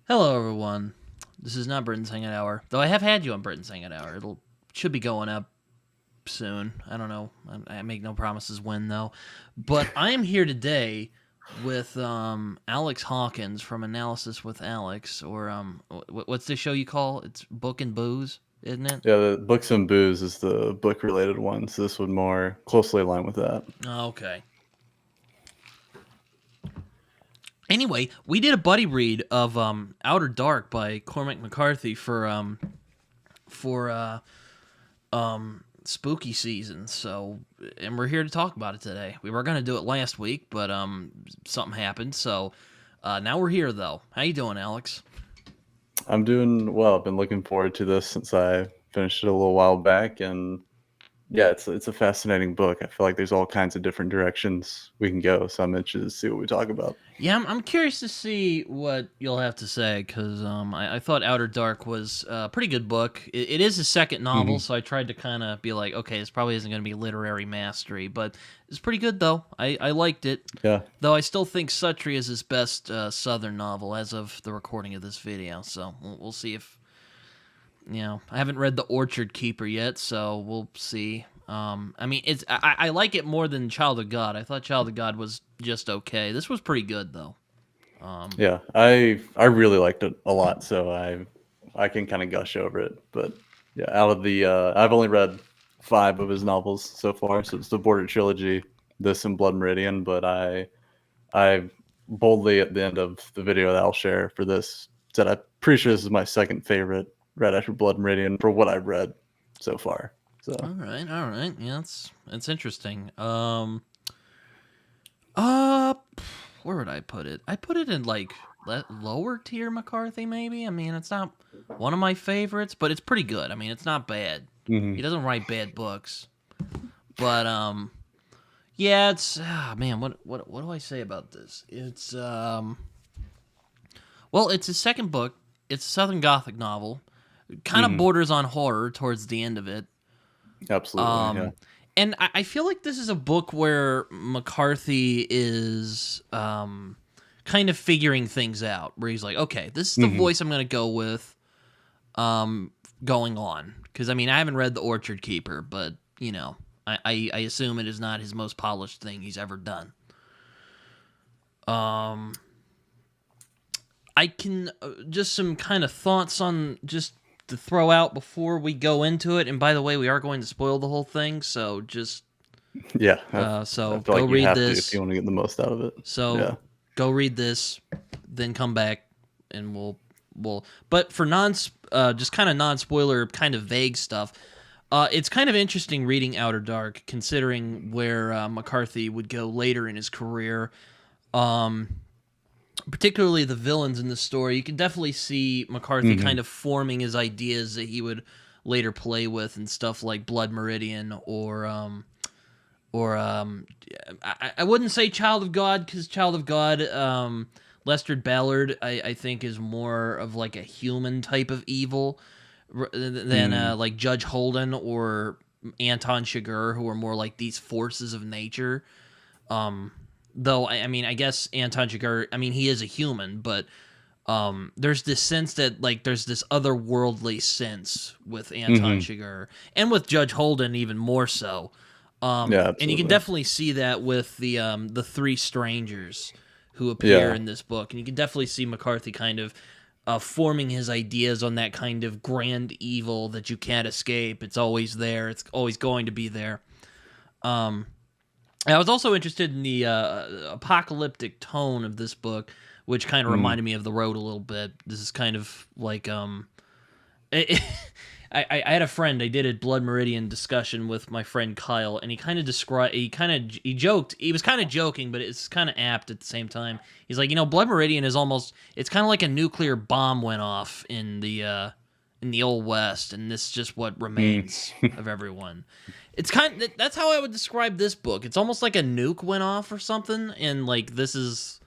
Hello, everyone. This is not Britain's Hangout Hour, though I have had you on Britain's Hangout Hour. It'll should be going up soon. I don't know. I make no promises when though. But I am here today with Alex Hawkins from Analysis with Alex, or what's the show you call? It's Book and Booze, isn't it? Yeah, the Books and Booze is the book-related one, so this would more closely align with that. Okay. Anyway, we did a buddy read of Outer Dark by Cormac McCarthy for spooky season. So, and we're here to talk about it today. We were going to do it last week, but something happened. So, now we're here though. How you doing, Alex? I'm doing well. I've been looking forward to this since I finished it a little while back, and yeah, it's a fascinating book. I feel like there's all kinds of different directions we can go, so I'm interested to see what we talk about. Yeah, I'm curious to see what you'll have to say because I thought Outer Dark was a pretty good book. It is a second novel, hmm so I tried to kind of be like, okay, this probably isn't going to be literary mastery, but it's pretty good though. I liked it, Yeah, though I still think Suttree is his best Southern novel as of the recording of this video. So we'll see if I haven't read The Orchard Keeper yet, so we'll see. I mean, I like it more than Child of God. I thought Child of God was just okay. This was pretty good though. Um, yeah, I really liked it a lot, so I can kind of gush over it. But yeah, out of the I've only read 5 of his novels so far, so it's the Border trilogy, this and Blood Meridian. But I boldly at the end of the video that I'll share for this said I'm pretty sure this is my second favorite right after Blood Meridian for what I've read so far. So all right. Yeah, it's interesting. Uh, where would I put it? I put it in like lower tier McCarthy, maybe. I mean, it's not one of my favorites, but it's pretty good. I mean, it's not bad. He mhm. doesn't write bad books, but yeah, it's man. What do I say about this? Well, it's his second book. It's a Southern Gothic novel. It kind of Mhm. borders on horror towards the end of it. Absolutely, yeah. Um, and I feel like this is a book where McCarthy is kind of figuring things out. Where he's like, okay, this is the Mhm. voice I'm going to go with going on. Because, I mean, I haven't read The Orchard Keeper, but, I assume it is not his most polished thing he's ever done. Um, I can just some kind of thoughts on just to throw out before we go into it. And by the way, we are going to spoil the whole thing, so just Yeah, I so feel go like you read have to if you this. want to get the most out of it. So Yeah. go read this, then come back, and we'll. But for just kind of non spoiler, kind of vague stuff. It's kind of interesting reading Outer Dark, considering where McCarthy would go later in his career. Um, Particularly the villains in the story, you can definitely see McCarthy Mhm. kind of forming his ideas that he would later play with and stuff like Blood Meridian or I wouldn't say Child of God because Child of God, Lester Ballard, I think is more of like a human type of evil than Mm. like Judge Holden or Anton Chigurh, who are more like these forces of nature. Um, though I mean, I guess Anton Chigurh, I mean, he is a human, but there's this sense that like there's this otherworldly sense with Anton Mhm. Chigurh and with Judge Holden even more so. Yeah, And you can absolutely. definitely see that with the three strangers who appear Yeah. in this book, and you can definitely see McCarthy kind of forming his ideas on that kind of grand evil that you can't escape. It's always there. It's always going to be there. Um, I was also interested in the apocalyptic tone of this book, which kind of Mm. reminded me of The Road a little bit. This is kind of like it, I had a friend. I did a Blood Meridian discussion with my friend Kyle, and he kind of described. He joked. He was kind of joking, but it's kind of apt at the same time. He's like, Blood Meridian is almost. It's kind of like a nuclear bomb went off in the old West, and this is just what Mm. remains of everyone. That's how I would describe this book. It's almost like a nuke went off or something, and like this is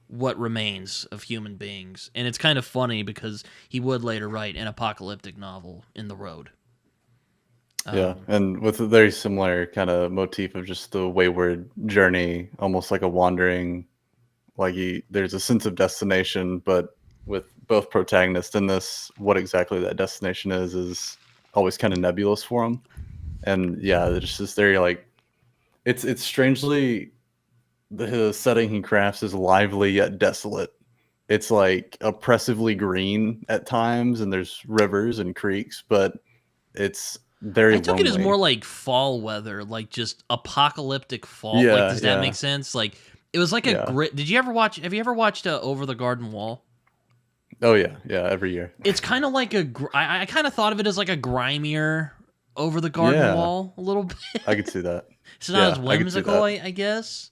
what remains of human beings. And it's kind of funny because he would later write an apocalyptic novel in The Road. Yeah, Um, and with a very similar kinda motif of just the wayward journey, almost like a wandering like, there's a sense of destination, but with both protagonists in this, what exactly that destination is always kind of nebulous for them. And yeah, it's just very like it's strangely the setting he crafts is lively yet desolate. It's like oppressively green at times, and there's rivers and creeks, but it's very I took it as more lonely. like fall weather, like just apocalyptic fall. Like, Yeah, does that make yeah, sense? Like, it was like a yeah. grit. Did you ever watch? Have you ever watched Over the Garden Wall? Oh yeah, yeah. Every year. It's kind of like I kind of thought of it as like a grimier Over the Garden Yeah, Wall a little bit. I could see that. It's not as Yeah, I could see whimsical, that. I guess.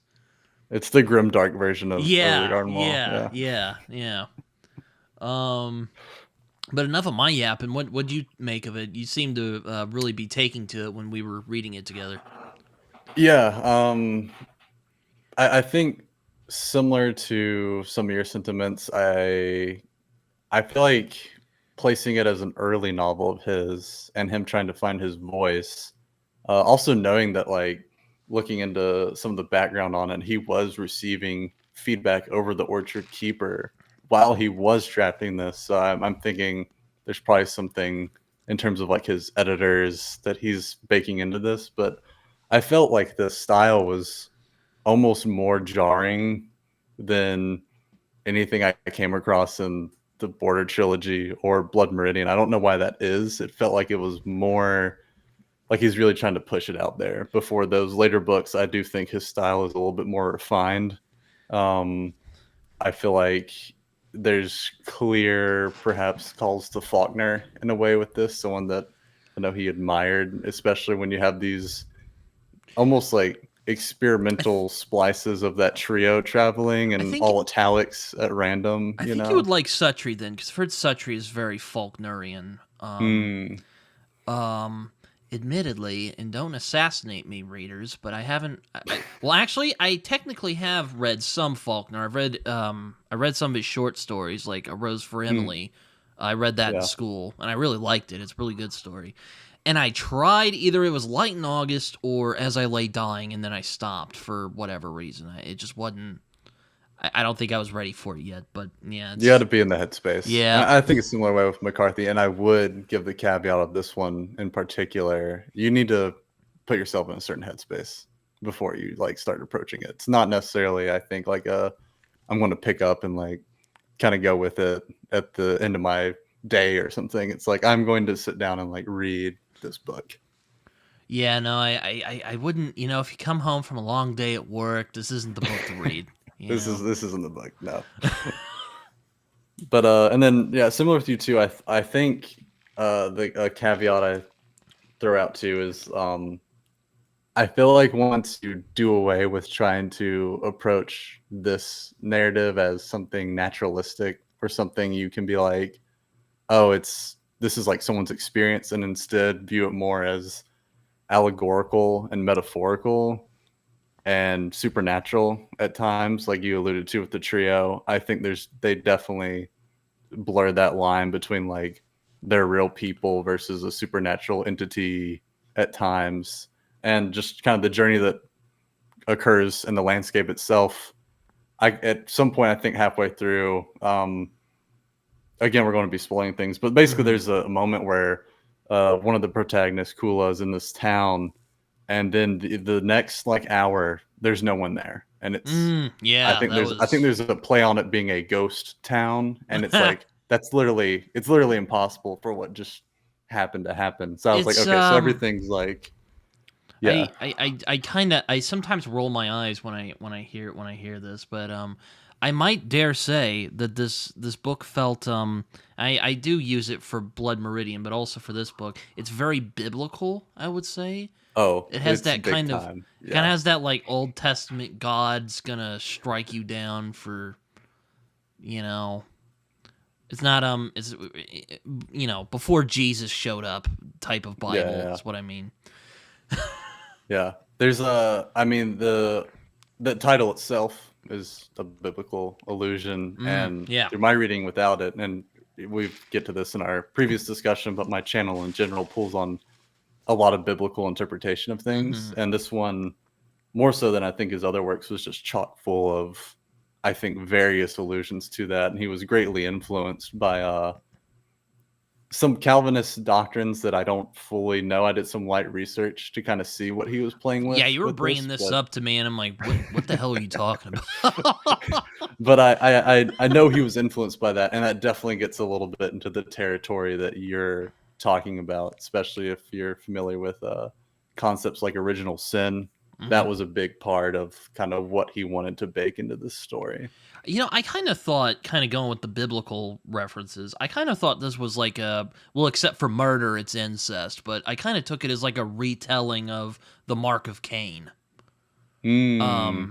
It's the grim dark version of Over the Yeah, Garden Wall. yeah, Yeah. yeah, yeah. Um, but enough of my yapping. What'd you make of it? You seem to really be taking to it when we were reading it together. Yeah. I think similar to some of your sentiments, I feel like placing it as an early novel of his and him trying to find his voice. Also knowing that, like, looking into some of the background on it, he was receiving feedback over the Orchard Keeper while he was drafting this. So I'm thinking there's probably something in terms of like his editors that he's baking into this. But I felt like the style was almost more jarring than anything I came across in the Border trilogy or Blood Meridian. I don't know why that is. It felt like it was more like he's really trying to push it out there. Before those later books, I do think his style is a little bit more refined. Um, I feel like there's clear, perhaps, calls to Faulkner in a way with this, someone that I know he admired, especially when you have these almost like experimental splices of that trio traveling I and think all italics at random, I you think you would know? like Suttree then, because Fritz Suttree is very Faulknerian. Mm, Um, Admittedly, and don't assassinate me, readers, but I haven't. Well, actually, I technically have read some Faulkner. I read some of his short stories, like A Rose for mm, Emily. I read that in yeah. school, and I really liked it. It's a really good story. And I tried either it was Light in August or As I Lay Dying, and then I stopped for whatever reason. It just wasn't. I don't think I was ready for it yet. But yeah, You got to it's be in the headspace. yeah. I think it's a similar way with McCarthy, and I would give the caveat of this one in particular. You need to put yourself in a certain headspace before you like start approaching it. It's not necessarily, I think, like I'm going to pick up and like kind of go with it at the end of my day or something. It's like I'm going to sit down and like read this book. Yeah, no, I wouldn't. You know, if you come home from a long day at work, this isn't the book to read. You know. This isn't the book, no. But and then yeah, similar with you too. I think the caveat I throw out too is I feel like once you do away with trying to approach this narrative as something naturalistic or something you can be like, oh, this is like someone's experience, and instead view it more as allegorical and metaphorical and supernatural at times, like you alluded to with the trio. I think they definitely blur that line between like they're real people versus a supernatural entity at times, and just kind of the journey that occurs in the landscape itself. I at some point, I think halfway through, again we're going to be spoiling things, but basically Mhm. there's a moment where one of the protagonists, Kula, is in this town, and then the next like hour there's no one there, and Yeah, that I think was. there's a play on it being a ghost town, and it's like it's literally impossible for what just happened to happen. So I was like, It's okay, so everything's like, yeah. I kind of I sometimes roll my eyes when I hear this, but I might dare say that this book felt I do use it for Blood Meridian, but also for this book. It's very biblical, I would say. Oh, It has it's that big time. kind of Yeah. has that like Old Testament God's gonna strike you down for, you know, it's not it's you know, before Jesus showed up type of Yeah, Bible yeah. is what I mean. Yeah. There's a I mean the title itself is a biblical allusion, and Yeah. through my reading without it, and we get to this in our previous discussion, but my channel in general pulls on a lot of biblical interpretation of things, Mhm. and this one more so than I think his other works was just chock full of I think, various allusions to that, and he was greatly influenced by some Calvinist doctrines that I don't fully know. I did some light research to kind of see what he was playing Yeah, you were with bringing this up to me, and I'm like, what the hell are you talking about? but I know he was influenced by that, and that definitely gets a little bit into the territory that you're talking about, especially if you're familiar with concepts like original sin. That was a big part of kind of what he wanted to bake into this story. I kind of thought, kind of going with the biblical references, I kind of thought this was like well, except for murder, it's incest, but I kind of took it as like a retelling of the Mark of Cain. Yeah.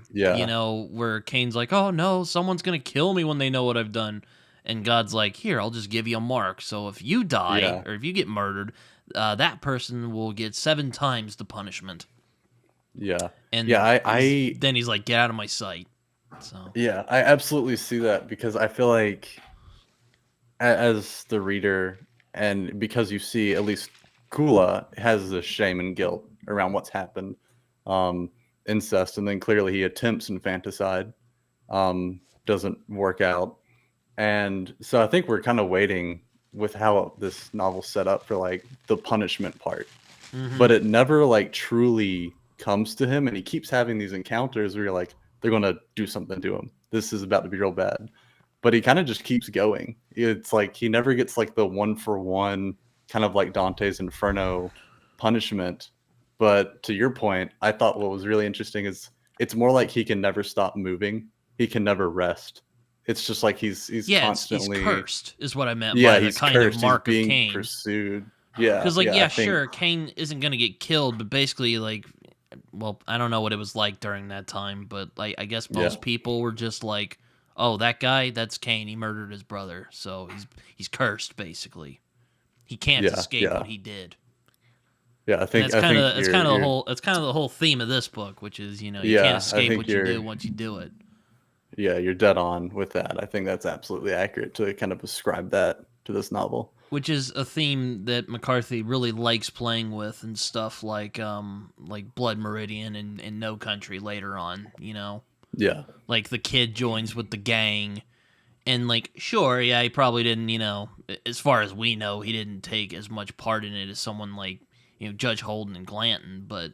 Where Cain's like, oh no, someone's going to kill me when they know what I've done. And God's like, here, I'll just give you a mark. So if you die, Yeah. or if you get murdered, that person will get 7 times the punishment. Yeah. And Yeah, then he's like, get out of my sight. So yeah, I absolutely see that, because I feel like as the reader, and because you see at least Kula has the shame and guilt around what's happened, incest, and then clearly he attempts infanticide, doesn't work out. And so I think we're kind of waiting with how this novel's set up for like the punishment part, but it never like truly comes to him, and he keeps having these encounters where you're like, they're gonna do something to him. This is about to be real bad. But he kind of just keeps going. It's like he never gets like the 1-for-1 kind of like Dante's Inferno punishment. But to your point, I thought what was really interesting is it's more like he can never stop moving. He can never rest. It's just like he's constantly he's cursed, is what I meant by the he's kind cursed. of Mark He's of being Cain. pursued. Yeah, Because, like, I think, sure, Cain isn't going to get killed, but basically, like, well, I don't know what it was like during that time, but like, I guess most people were just like, oh, that guy, that's Cain. He murdered his brother, so he's cursed, basically. He can't escape what he did. Yeah, I think that's kind of the whole theme of this book, which is you can't escape what you do once you do it. Yeah, you're dead on with that. I think that's absolutely accurate to kind of ascribe that to this novel. Which is a theme that McCarthy really likes playing with and stuff like Blood Meridian and No Country later on, Yeah. Like the kid joins with the gang, and like, sure, yeah, he probably didn't, as far as we know, he didn't take as much part in it as someone like, Judge Holden and Glanton, but,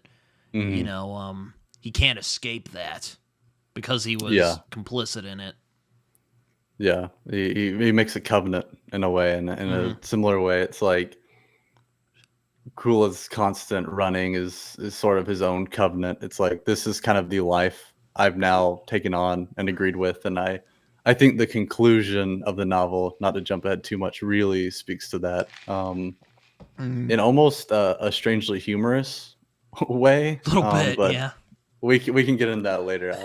he can't escape that because he was complicit in it. Yeah, he makes a covenant in a way, and in a similar way, it's like Kula's constant running is sort of his own covenant. It's like, this is kind of the life I've now taken on and agreed with, and I think the conclusion of the novel, not to jump ahead too much, really speaks to that, in almost a strangely humorous way. A little bit, but yeah. We can get into that later.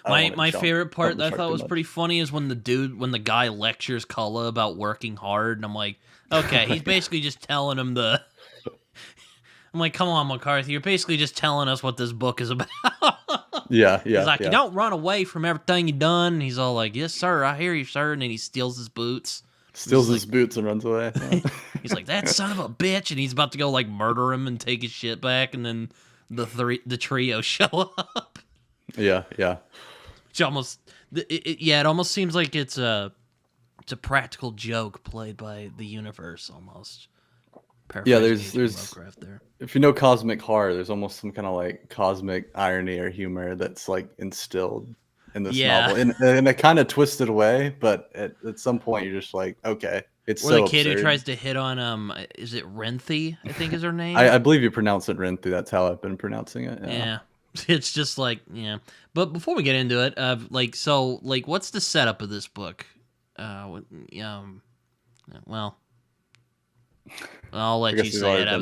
My favorite part that I thought was pretty funny is when the guy lectures Cullen about working hard, and I'm like, okay, he's basically just telling him I'm like, come on, McCarthy, you're basically just telling us what this book is about. Yeah. He's like, you don't run away from everything you've done. And he's all like, yes, sir, I hear you, sir. And then he steals his boots. Boots and runs away. Yeah. He's like, that son of a bitch, and he's about to go like murder him and take his shit back, and then the trio show up. Yeah. Which it almost seems like it's a practical joke played by the universe almost. Yeah, there's there. If you know cosmic horror, there's almost some kind of like cosmic irony or humor that's like instilled in this novel in a kind of twisted way, but at some point you're just like, okay, it's so the kid absurd. Who tries to hit on is it Renthi, I think is her name? I believe you pronounce it Renthi. That's how I've been pronouncing it. Yeah. It's just like, yeah. But before we get into it, what's the setup of this book? Well, I'll let you say it. I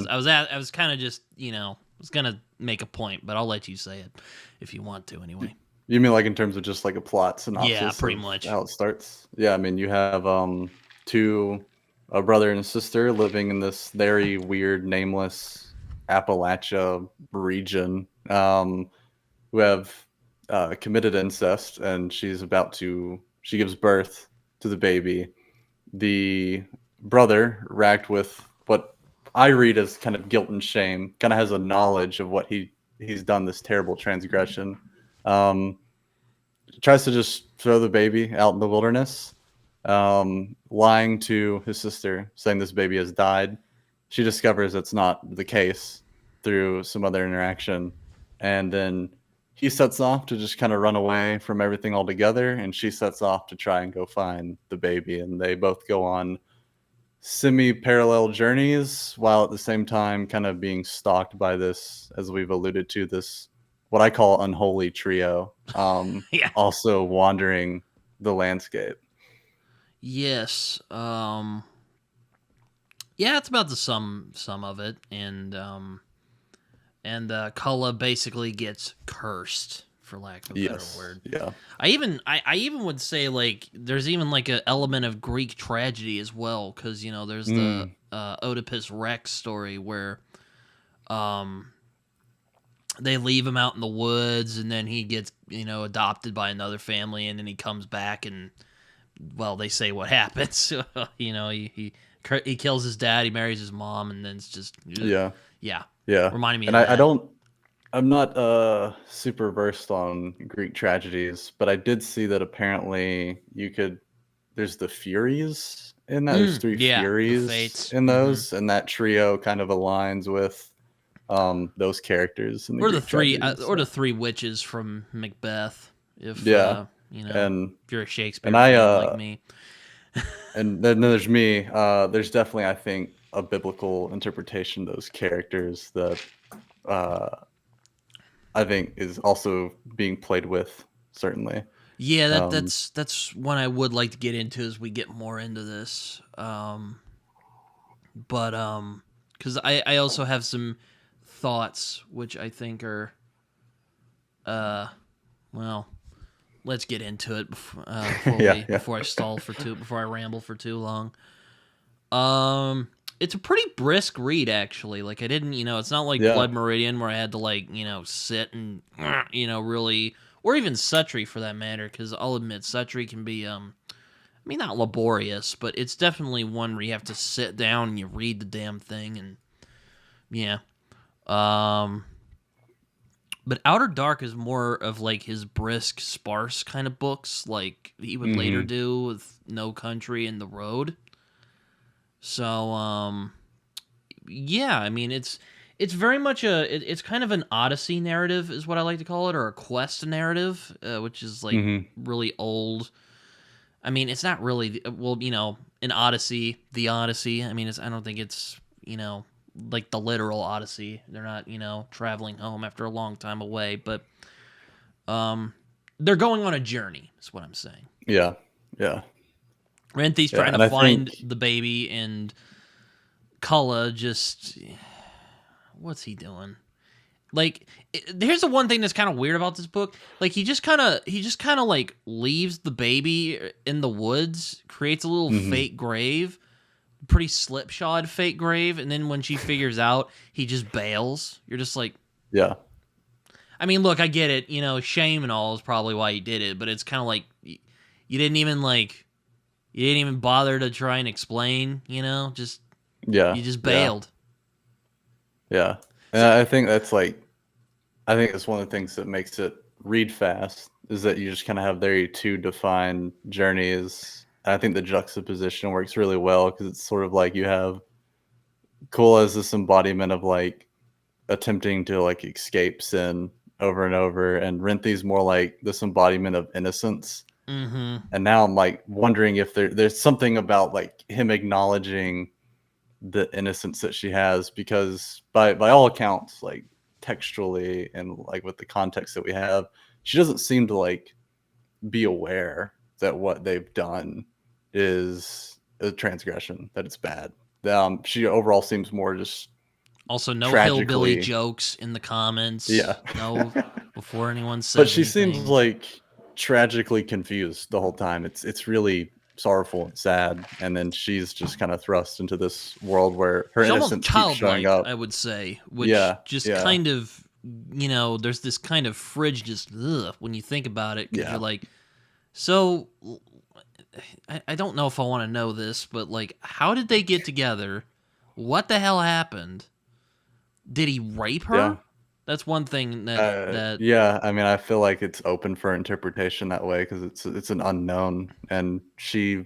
was kind of just, was gonna make a point, but I'll let you say it if you want to, anyway. You mean like in terms of just like a plot synopsis? Yeah, pretty much. How it starts. Yeah, I mean, you have a brother and a sister living in this very weird, nameless Appalachia region, who have committed incest, and she gives birth to the baby. The brother, racked with what I read as kind of guilt and shame, kind of has a knowledge of what he's done, this terrible transgression, tries to just throw the baby out in the wilderness, lying to his sister, saying this baby has died. She discovers that's not the case through some other interaction, and then he sets off to just kind of run away from everything altogether, and she sets off to try and go find the baby, and they both go on semi-parallel journeys while at the same time kind of being stalked by this, as we've alluded to, this what I call unholy trio, Yeah. also wandering the landscape. Yes. Yeah, it's about the sum of it, and Cullen basically gets cursed, for lack of a better Yes. word. Yeah. I even would say, like, there's even like an element of Greek tragedy as well, because there's the Oedipus Rex story where they leave him out in the woods, and then he gets adopted by another family, and then he comes back, and well, they say what happens. He kills his dad, he marries his mom, and then it's just Yeah. yeah. Yeah. Reminding me And of that. I'm not super versed on Greek tragedies, but I did see that apparently there's the Furies in that. There's three Yeah, the Furies Fates. in those, and that trio kind of aligns with those characters in the Greek tragedies. Or So. the three witches from Macbeth. If Yeah. if And you're a and Shakespeare I fan like me. and then there's me. There's definitely, I think, a biblical interpretation of those characters that uh I think is also being played with, certainly. Yeah, Um, that's one I would like to get into as we get more into this. But because I also have some thoughts which I think are well, let's get into it yeah, yeah, before I ramble for too long. It's a pretty brisk read, actually. Like, I didn't, it's not like yeah, Blood Meridian where I had to, like, sit and really, or even Suttree for that matter, because I'll admit Suttree can be I mean, not laborious, but it's definitely one where you have to sit down and you read the damn thing. And yeah. um but Outer Dark is more of like his brisk, sparse kind of books, like he would later hmm do with No Country and The Road. So yeah, I mean, it's very much it's kind of an Odyssey narrative is what I like to call it, or a quest narrative, which is like hmm really old. I mean, it's not really well, an Odyssey, the Odyssey. I mean, I don't think it's like the literal Odyssey. They're not traveling home after a long time away, but they're going on a journey. Is what I'm saying. yeah, yeah, Renthe's yeah. trying to And I find think, the baby, and Kulla just what's he doing? Like, here's the one thing that's kind of weird about this book. Like, he just kind of like leaves the baby in the woods, creates a little hmm fake grave, pretty slipshod fake grave, and then when she figures out, he just bails. You're just like, yeah, I mean, look, I get it. Shame and all is probably why he did it, but it's kind of like you didn't even bother to try and explain. Just yeah, you just yeah, bailed. yeah. And So I think that's like, I think it's one of the things that makes it read fast is that you just kind of have very two defined journeys. And I think the juxtaposition works really well because it's sort of like you have Cool as this embodiment of like attempting to like escape sin over and over, and Renthe's more like this embodiment of innocence. mm-hmm. And now I'm like wondering if there's something about like him acknowledging the innocence that she has, because by all accounts, like textually and like with the context that we have, she doesn't seem to like be aware that what they've done is a transgression, that it's bad. She overall seems more just Also, no hillbilly tragically, jokes in the comments. yeah. No, before anyone But says she seems anything. like tragically confused the whole time. It's really sorrowful and sad, and then she's just kind of thrust into this world where her She's almost innocence keeps showing childlike, up. I would say, which Yeah, just yeah, kind of, there's this kind of fridge just when you think about it, because you're yeah, like, so I don't know if I want to know this, but like, how did they get together? What the hell happened? Did he rape yeah. her? That's one thing that Yeah, I mean, I feel like it's open for interpretation that way because it's an unknown, and she,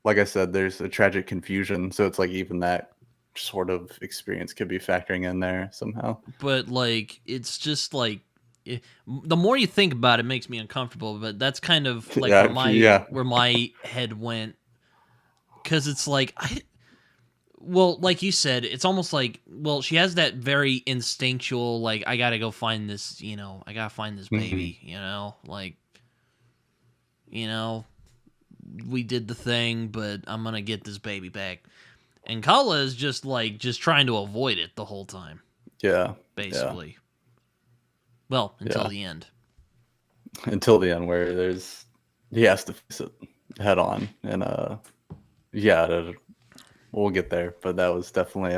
like I said, there's a tragic confusion, so it's like even that sort of experience could be factoring in there somehow. but like it's just like the more you think about it, it makes me uncomfortable, but that's kind of like Yeah, yeah, where my head went, because it's like well, like you said, it's almost like, well, she has that very instinctual, like, I gotta go find this, I gotta find this mhm, baby, like, you know, we did the thing, but I'm gonna get this baby back. And Kala is just trying to avoid it the whole time, yeah, yeah, basically. Well, until yeah. the end. Until the end, where he has to face it head on, and yeah, we'll get there, but that was definitely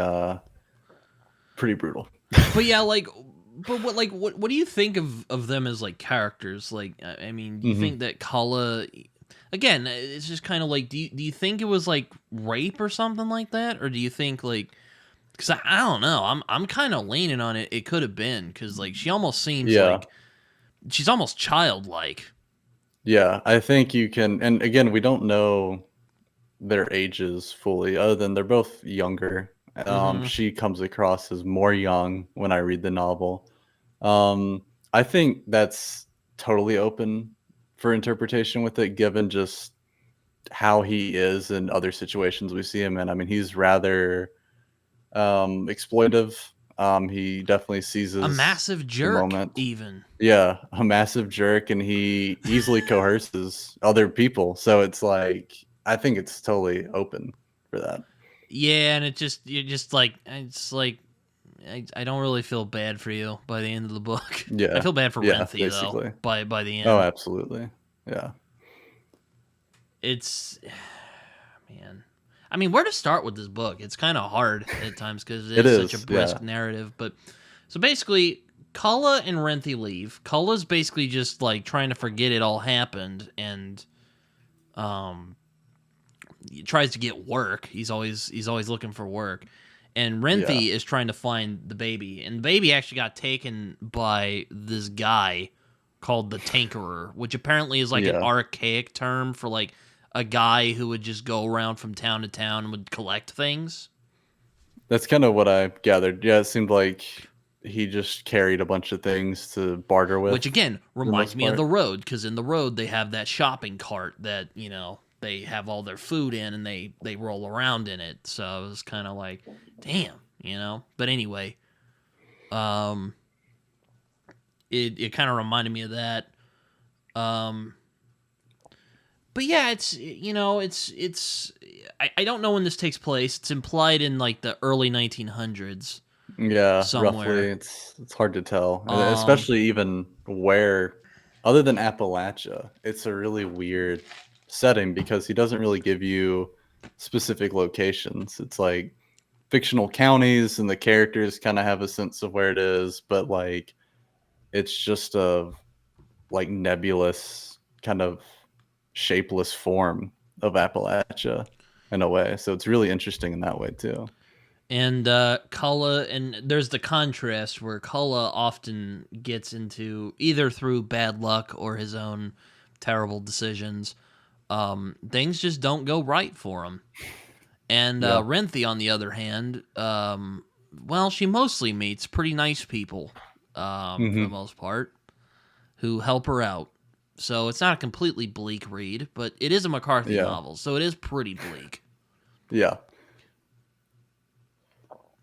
pretty brutal. But yeah, like, but what do you think of them as like characters? Like, I mean, do you Hmm. think that Kala, again, it's just kind of like, do you think it was like rape or something like that, or do you think like, because I don't know, I'm kind of leaning on it. It could have been because like she almost seems Yeah, like she's almost childlike. yeah, I think you can, and again, we don't know their ages fully, other than they're both younger. Mm-hmm. She comes across as more young when I read the novel. I think that's totally open for interpretation with it, given just how he is in other situations we see him in. I mean, he's rather exploitive. He definitely A seizes massive the jerk, moment. even. Yeah, a massive jerk, and he easily coerces other people. So it's like I think it's totally open for that. Yeah, and you're just like, it's like, I don't really feel bad for you by the end of the book. I Yeah, feel bad for yeah, Renthi though. basically. By the Oh, end, absolutely. Yeah, it's man. I mean, where to start with this book? It's kind of hard at times because it it is such a is. Yeah, brisk narrative. But so basically, Kala and Renthi leave. Kala's basically just like trying to forget it all happened, and um, he tries to get work. He's always looking for work. And yeah, Renthi is trying to find the baby. And the baby actually got taken by this guy called the Tinkerer, which apparently is like an yeah. archaic term for like a guy who would just go around from town to town and would collect things. That's kind of what I gathered. Yeah, it seemed like he just carried a bunch of things to barter with, Which again for the reminds most me of the part. road, because in the road they have that shopping cart that, they have all their food in and they roll around in it. So it was kind of like, damn. But anyway, um, it kind of reminded me of that. Um, but yeah, it's I don't know when this takes place. It's implied in like the early 1900s Yeah, roughly. somewhere. It's hard to tell, and Um, especially even where, other than Appalachia, it's a really weird setting because he doesn't really give you specific locations. It's like fictional counties, and the characters kind of have a sense of where it is, but like it's just a like nebulous kind of shapeless form of Appalachia in a way. So it's really interesting in that way too. and Kala, and there's the contrast where Kala often gets into, either through bad luck or his own terrible decisions, things just don't go right for him. And Yeah. Renthi, on the other hand, well, she mostly meets pretty nice people, for the Hmm. most part, who help her out. So it's not a completely bleak read, but it is a McCarthy Yeah. novel, so it is pretty bleak. Yeah.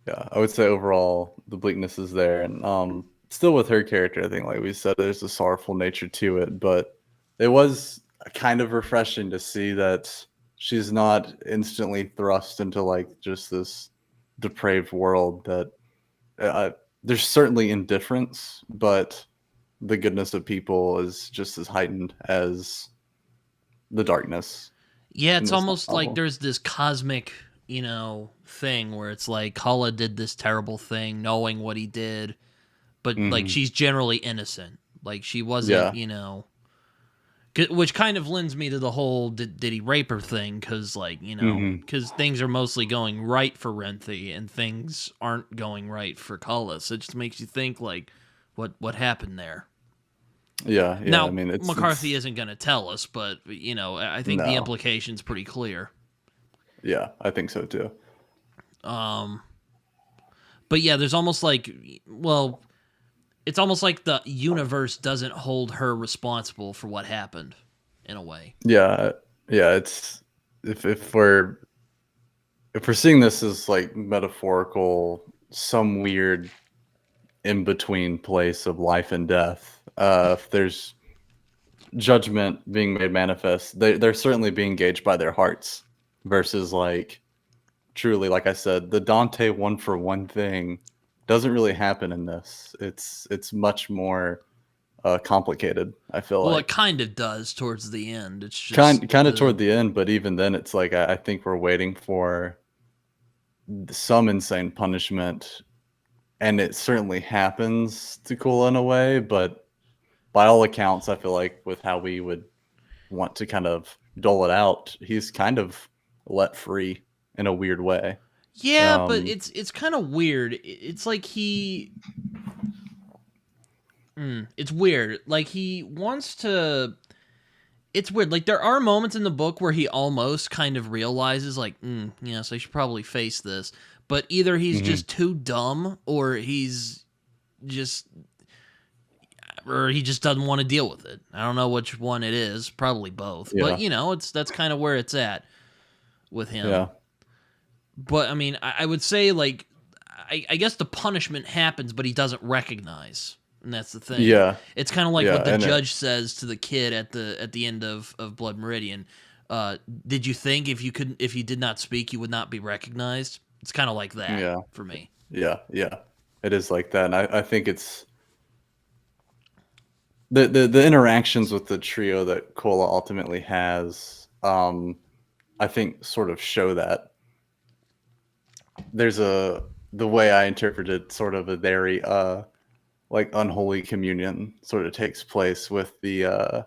Yeah, I would say overall the bleakness is there, and still with her character, I think like we said, there's a sorrowful nature to it, but it was kind of refreshing to see that she's not instantly thrust into like just this depraved world. That uh, there's certainly indifference, but the goodness of people is just as heightened as the darkness Yeah, in it's this almost like novel. there's this cosmic, thing where it's like Kala did this terrible thing knowing what he did, but like Hmm. she's generally innocent. Like she wasn't, Yeah, Which kind of lends me to the whole did he rape her thing, because because things are mostly going right for Renthie and things aren't going right for Cullis. So it just makes you think like what happened there. Yeah, yeah. Now I mean, McCarthy isn't going to tell us, but I think the no. implication's pretty clear. Yeah, I think so too. But yeah, there's almost like, well, it's almost like the universe doesn't hold her responsible for what happened, in a way. Yeah, yeah. It's if we're seeing this as like metaphorical, some weird in between place of life and death. If there's judgment being made manifest, they're certainly being gauged by their hearts versus like truly, like I said, the Dante one for one thing doesn't really happen in this. It's much more complicated. I feel Well, it like kind of does towards the end. It's just kind of toward the end, but even then, it's like I think we're waiting for some insane punishment, and it certainly happens to Kula in a way, but by all accounts, I feel like with how we would want to kind of dole it out, he's kind of let free in a weird way. yeah, but it's kind of weird. It's like it's weird. Like he wants to. It's weird. Like there are moments in the book where he almost kind of realizes, like, yes, I should probably face this. But either he's just too dumb, or he just doesn't want to deal with it. I don't know which one it is. Probably both. Yeah. But that's kind of where it's at with him. Yeah. But I mean, I would say like, I guess the punishment happens, but he doesn't recognize. And that's the thing. Yeah. It's kind of like Yeah, what the and judge says to the kid at the end of Blood Meridian. Did you think if you did not speak, you would not be recognized? It's kind of like that Yeah. for me. Yeah. Yeah. It is like that. And I think it's the interactions with the trio that Cola ultimately has, I think sort of show that. There's the way I interpreted sort of a very like unholy communion sort of takes place with the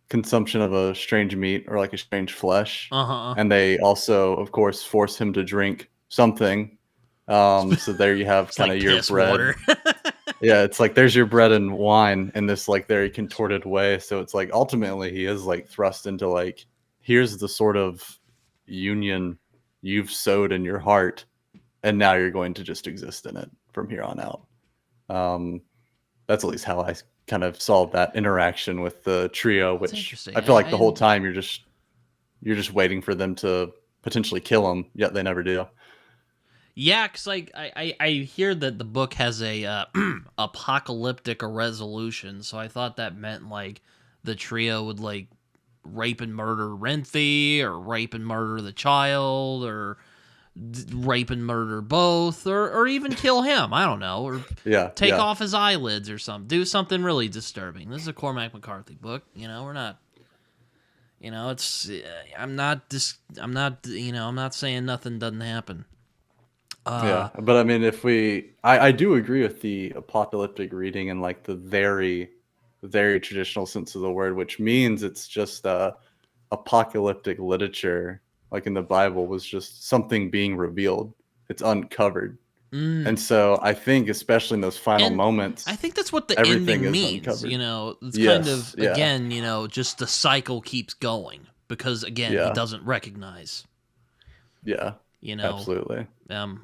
consumption of a strange meat or like a strange flesh. Uh-huh. And they also, of course, force him to drink something. So there you have It's kind like of your piss bread. water. Yeah, it's like there's your bread and wine in this like very contorted way. So it's like ultimately he is like thrust into like, here's the sort of union you've sowed in your heart, and now you're going to just exist in it from here on out. That's at least how I kind of saw that interaction with the trio, That's which interesting. I feel like the whole time you're just waiting for them to potentially kill him, yet they never do. Yeah, because like I hear that the book has a apocalyptic resolution, so I thought that meant like the trio would like rape and murder Renthie, or rape and murder the child, or rape and murder both, or even kill him. I don't know, or Yeah, take yeah, off his eyelids or something. Do something really disturbing. This is a Cormac McCarthy book. We're not. It's I'm not this. I'm not. I'm not saying nothing doesn't happen. yeah. But I mean, I do agree with the apocalyptic reading and like the very, very traditional sense of the word, which means it's just apocalyptic literature, like in the Bible, was just something being revealed. It's uncovered. And so I think, especially in those final And moments, I think that's what the everything ending is means. uncovered. It's kind Yes, of, yeah, again, just the cycle keeps going because, again, he yeah, doesn't recognize. yeah, You know, absolutely.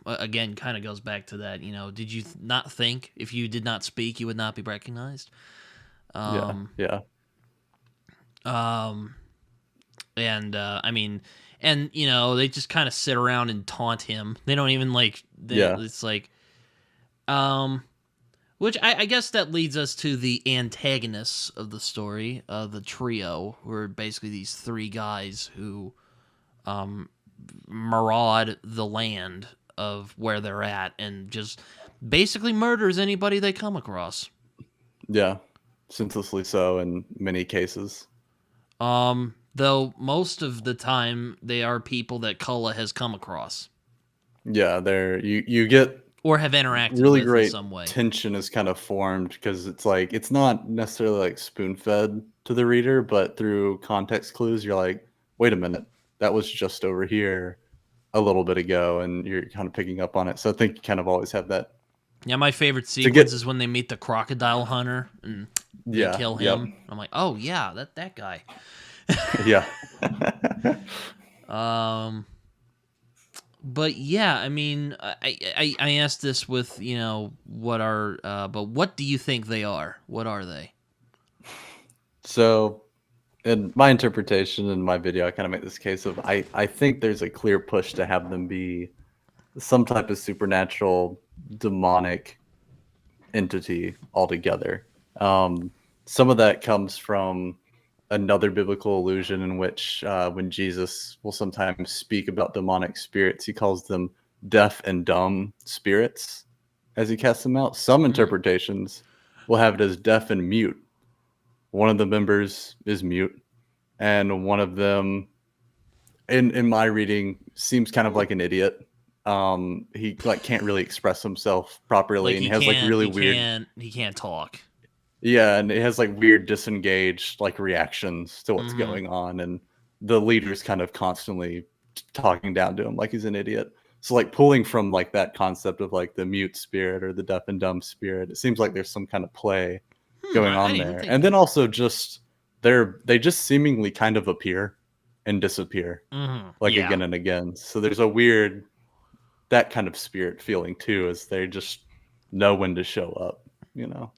again, kind of goes back to that. Did you not think if you did not speak, you would not be recognized? Yeah, yeah, Um, and I mean, and they just kind of sit around and taunt him. They don't even like. yeah, It's like, which I guess that leads us to the antagonists of the story, the trio, who are basically these three guys who maraud the land of where they're at and just basically murders anybody they come across. yeah. Senselessly so in many cases. Though most of the time they are people that Cullah has come across. Yeah, you get or have interacted really with in great some way. tension is kind of formed because it's like it's not necessarily like spoon fed to the reader, but through context clues, you're like, wait a minute, that was just over here a little bit ago, and you're kind of picking up on it. So I think you kind of always have that Yeah, my favorite to get. sequence is when they meet the crocodile hunter and they Yeah. kill Yep. him. I'm like, oh yeah, that guy. Yeah. Um, but yeah, I mean, I asked this with what are but what do you think they are? What are they? So in my interpretation in my video, I kind of make this case of I think there's a clear push to have them be some type of supernatural demonic entity altogether. Some of that comes from another biblical allusion in which when Jesus will sometimes speak about demonic spirits, he calls them deaf and dumb spirits as he casts them out. Some Mm. interpretations will have it as deaf and mute. One of the members is mute, and one of them, in my reading, seems kind of like an idiot. He like can't really express himself properly, Like and he he has like can't, really he weird. can't, he can't talk. Yeah, and it has like weird disengaged like reactions to what's Hmm. going on, and the leader's kind of constantly talking down to him like he's an idiot. So like pulling from like that concept of like the mute spirit or the deaf and dumb spirit, it seems like there's some kind of play going I on didn't even there. think And that. then also just they just seemingly kind of appear and disappear like Yeah. again and again. So there's a weird that kind of spirit feeling too, as they just know when to show up, you know.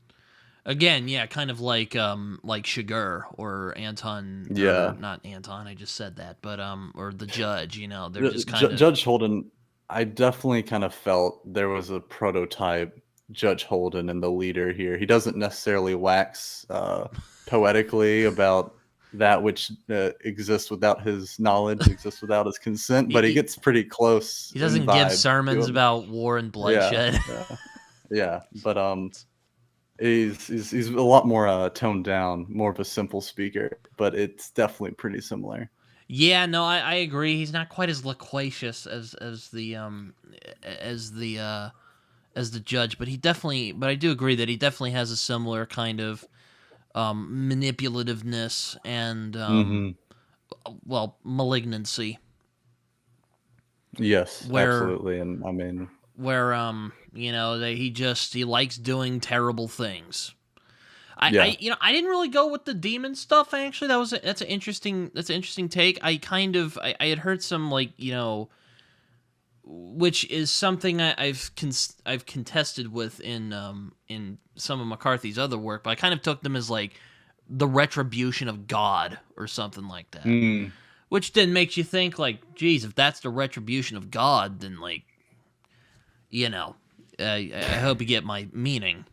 Again, yeah, kind of like Chigurh or Anton, or Yeah. not Anton, I just said that, but or the judge, they're just kind of. Judge Holden, I definitely kind of felt there was a prototype Judge Holden in the leader here. He doesn't necessarily wax poetically about that which exists without his knowledge, exists without his consent, he, but he he, gets pretty close he in doesn't give vibe to sermons him. about war and Yeah, bloodshed. yeah, yeah. But he's a lot more toned down, more of a simple speaker, but it's definitely pretty similar. Yeah, no, I agree. He's not quite as loquacious as the judge, but I do agree that he definitely has a similar kind of manipulativeness and Hmm. well, malignancy, Yes, where absolutely, and I mean, he likes doing terrible things. yeah, I didn't really go with the demon stuff. Actually, that's an interesting take. I had heard some, which is something I've contested with in some of McCarthy's other work, but I kind of took them as like the retribution of God or something like that. mm, Which then makes you think, like, geez, if that's the retribution of God, then, like, I hope you get my meaning.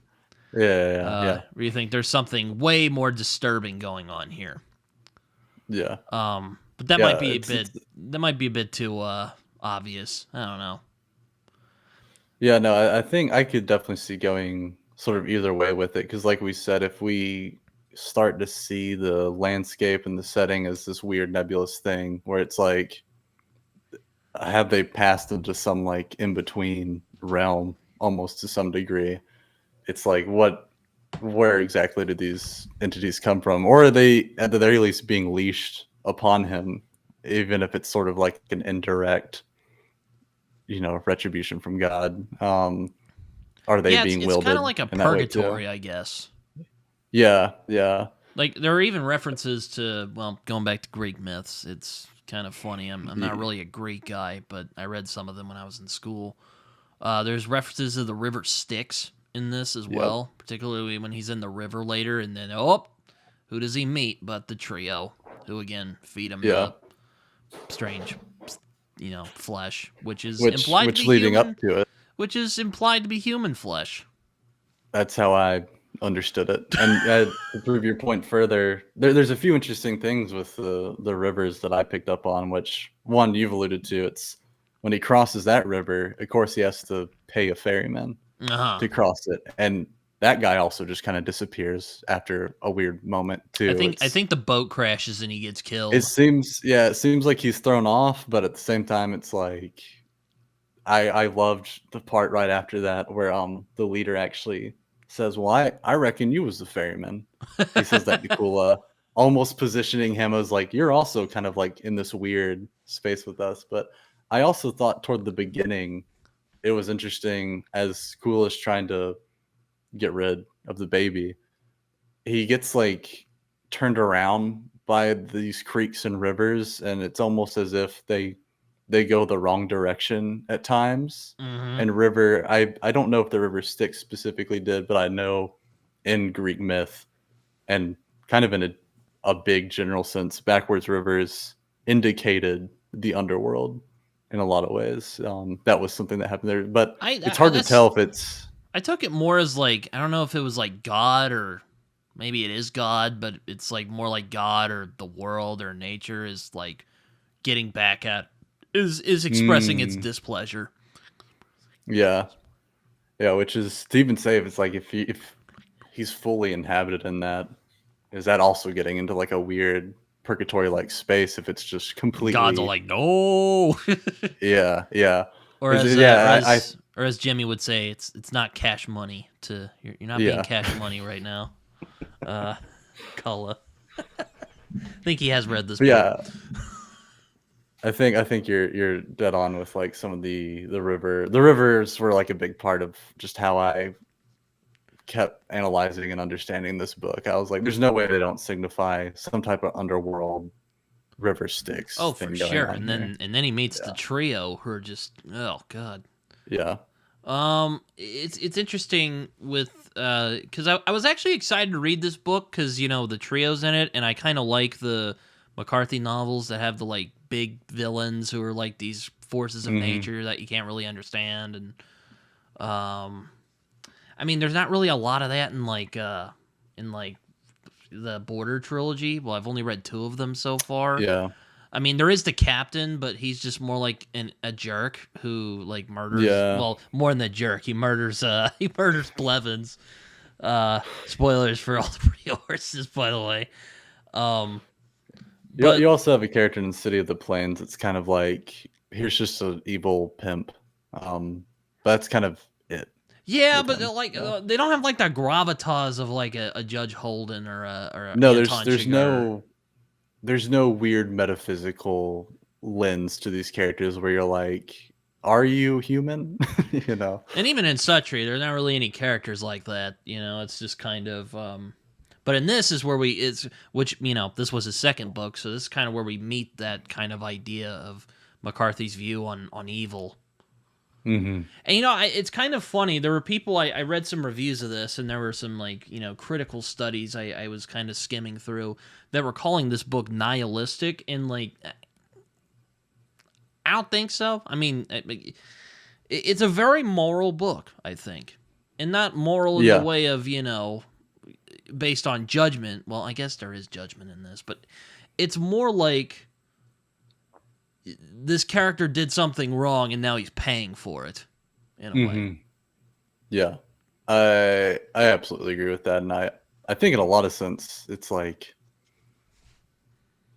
yeah, Where you think there's something way more disturbing going on here. yeah, But that might yeah. be a bit too obvious. I don't know. Yeah. No, I think I could definitely see going sort of either way with it because, like we said, if we start to see the landscape and the setting as this weird nebulous thing, where it's like, have they passed into some like in between realm almost to some degree? It's like where exactly did these entities come from, or are they at the very least being leashed upon him, even if it's sort of like an indirect, retribution from God? Are they Yeah, it's being it's kind of wielded like a in that way too? purgatory, I guess. Yeah, yeah, Like there are even references to, well, going back to Greek myths. It's kind of funny. I'm not Ye- really a Greek guy, but I read some of them when I was in school. There's references to the river Styx in this as yep, well, particularly when he's in the river later, and then who does he meet but the trio, who again feed him yeah. the strange, flesh, which is Which implied to which be leading up human, to it, which is implied to be human flesh. that's how I understood it. And to prove your point further, there's a few interesting things with the rivers that I picked up on. Which one you've alluded to? It's when he crosses that river. Of course, he has to pay a ferryman Uh huh. to cross it, and that guy also just kind of disappears after a weird moment I too. think I think the boat crashes and he gets It killed. seems, yeah, it seems like he's thrown off, but at the same time, it's like I loved the part right after that where the leader actually says, "Well, I reckon you was the ferryman." He says that to Kula, almost positioning him as like you're also kind of like in this weird space with us. But I also thought toward the beginning it was interesting as Kula's trying to get rid of the baby. He gets like turned around by these creeks and rivers, and it's almost as if they go the wrong direction at times. Hmm. And river, I don't know if the river Styx specifically did, but I know in Greek myth and kind of in a big general sense, backwards rivers indicated the underworld in a lot of ways. That was something that happened there, but it's hard to That's tell if it's I took it more as like, I don't know if it was like God, or maybe it is God, but it's like more like God or the world or nature is like getting back at, is expressing its mm, displeasure. yeah. Yeah, which is to even say if it's like if he's fully inhabited in that, is that also getting into like a weird purgatory like space if it's just And God's all completely like, no. yeah. or Is as it, uh, or yeah, I as or as Jimmy would say, it's not cash money. You're not being yeah. cash money right now. Uh, Cullen. I think he has read this But book. yeah, I think you're dead on with like some of the river. The rivers were like a big part of just how I kept analyzing and understanding this book. I was like, there's no way they don't signify some type of underworld river Styx Oh, for thing going sure. on here. And then he meets the Yeah. trio who are just, oh god. Yeah. It's interesting with because I was actually excited to read this book because, you know, the trio's in it, and I kind of like the McCarthy novels that have the like big villains who are like these forces of Hmm. nature that you can't really understand. And um I mean, there's not really a lot of that in like the Border trilogy. Well, I've only read two of them so far. Yeah. I mean, there is the captain, but he's just more like a jerk who like murders. Yeah. Well, more than a jerk, he murders. He murders Blevins. Spoilers for all three horses, by the way. Um, but You also have a character in City of the Plains. It's kind of like here's just an evil pimp. But that's kind of it yeah, with but him. Yeah. they don't have like that gravitas of like a Judge Holden or a No, Anton Chigurh. there's no weird metaphysical lens to these characters where you're like, are you human? you know? And even in Suttree, there are not really any characters like that. You know, it's just kind of. But in this is where which, you know, this was his second book, so this is kind of where we meet that kind of idea of McCarthy's view on evil. Hmm. And you know, it's kind of funny. There were people I read some reviews of this, and there were some like, you know, critical studies I was kind of skimming through that were calling this book nihilistic, and like, I don't think so. I mean, it's a very moral book, I think, and not moral in the Yeah. way of, you know, based on judgment. Well, I guess there is judgment in this, but it's more like this character did something wrong and now he's paying for it in a way. Hmm. Yeah. I absolutely agree with that. And I think in a lot of sense, it's like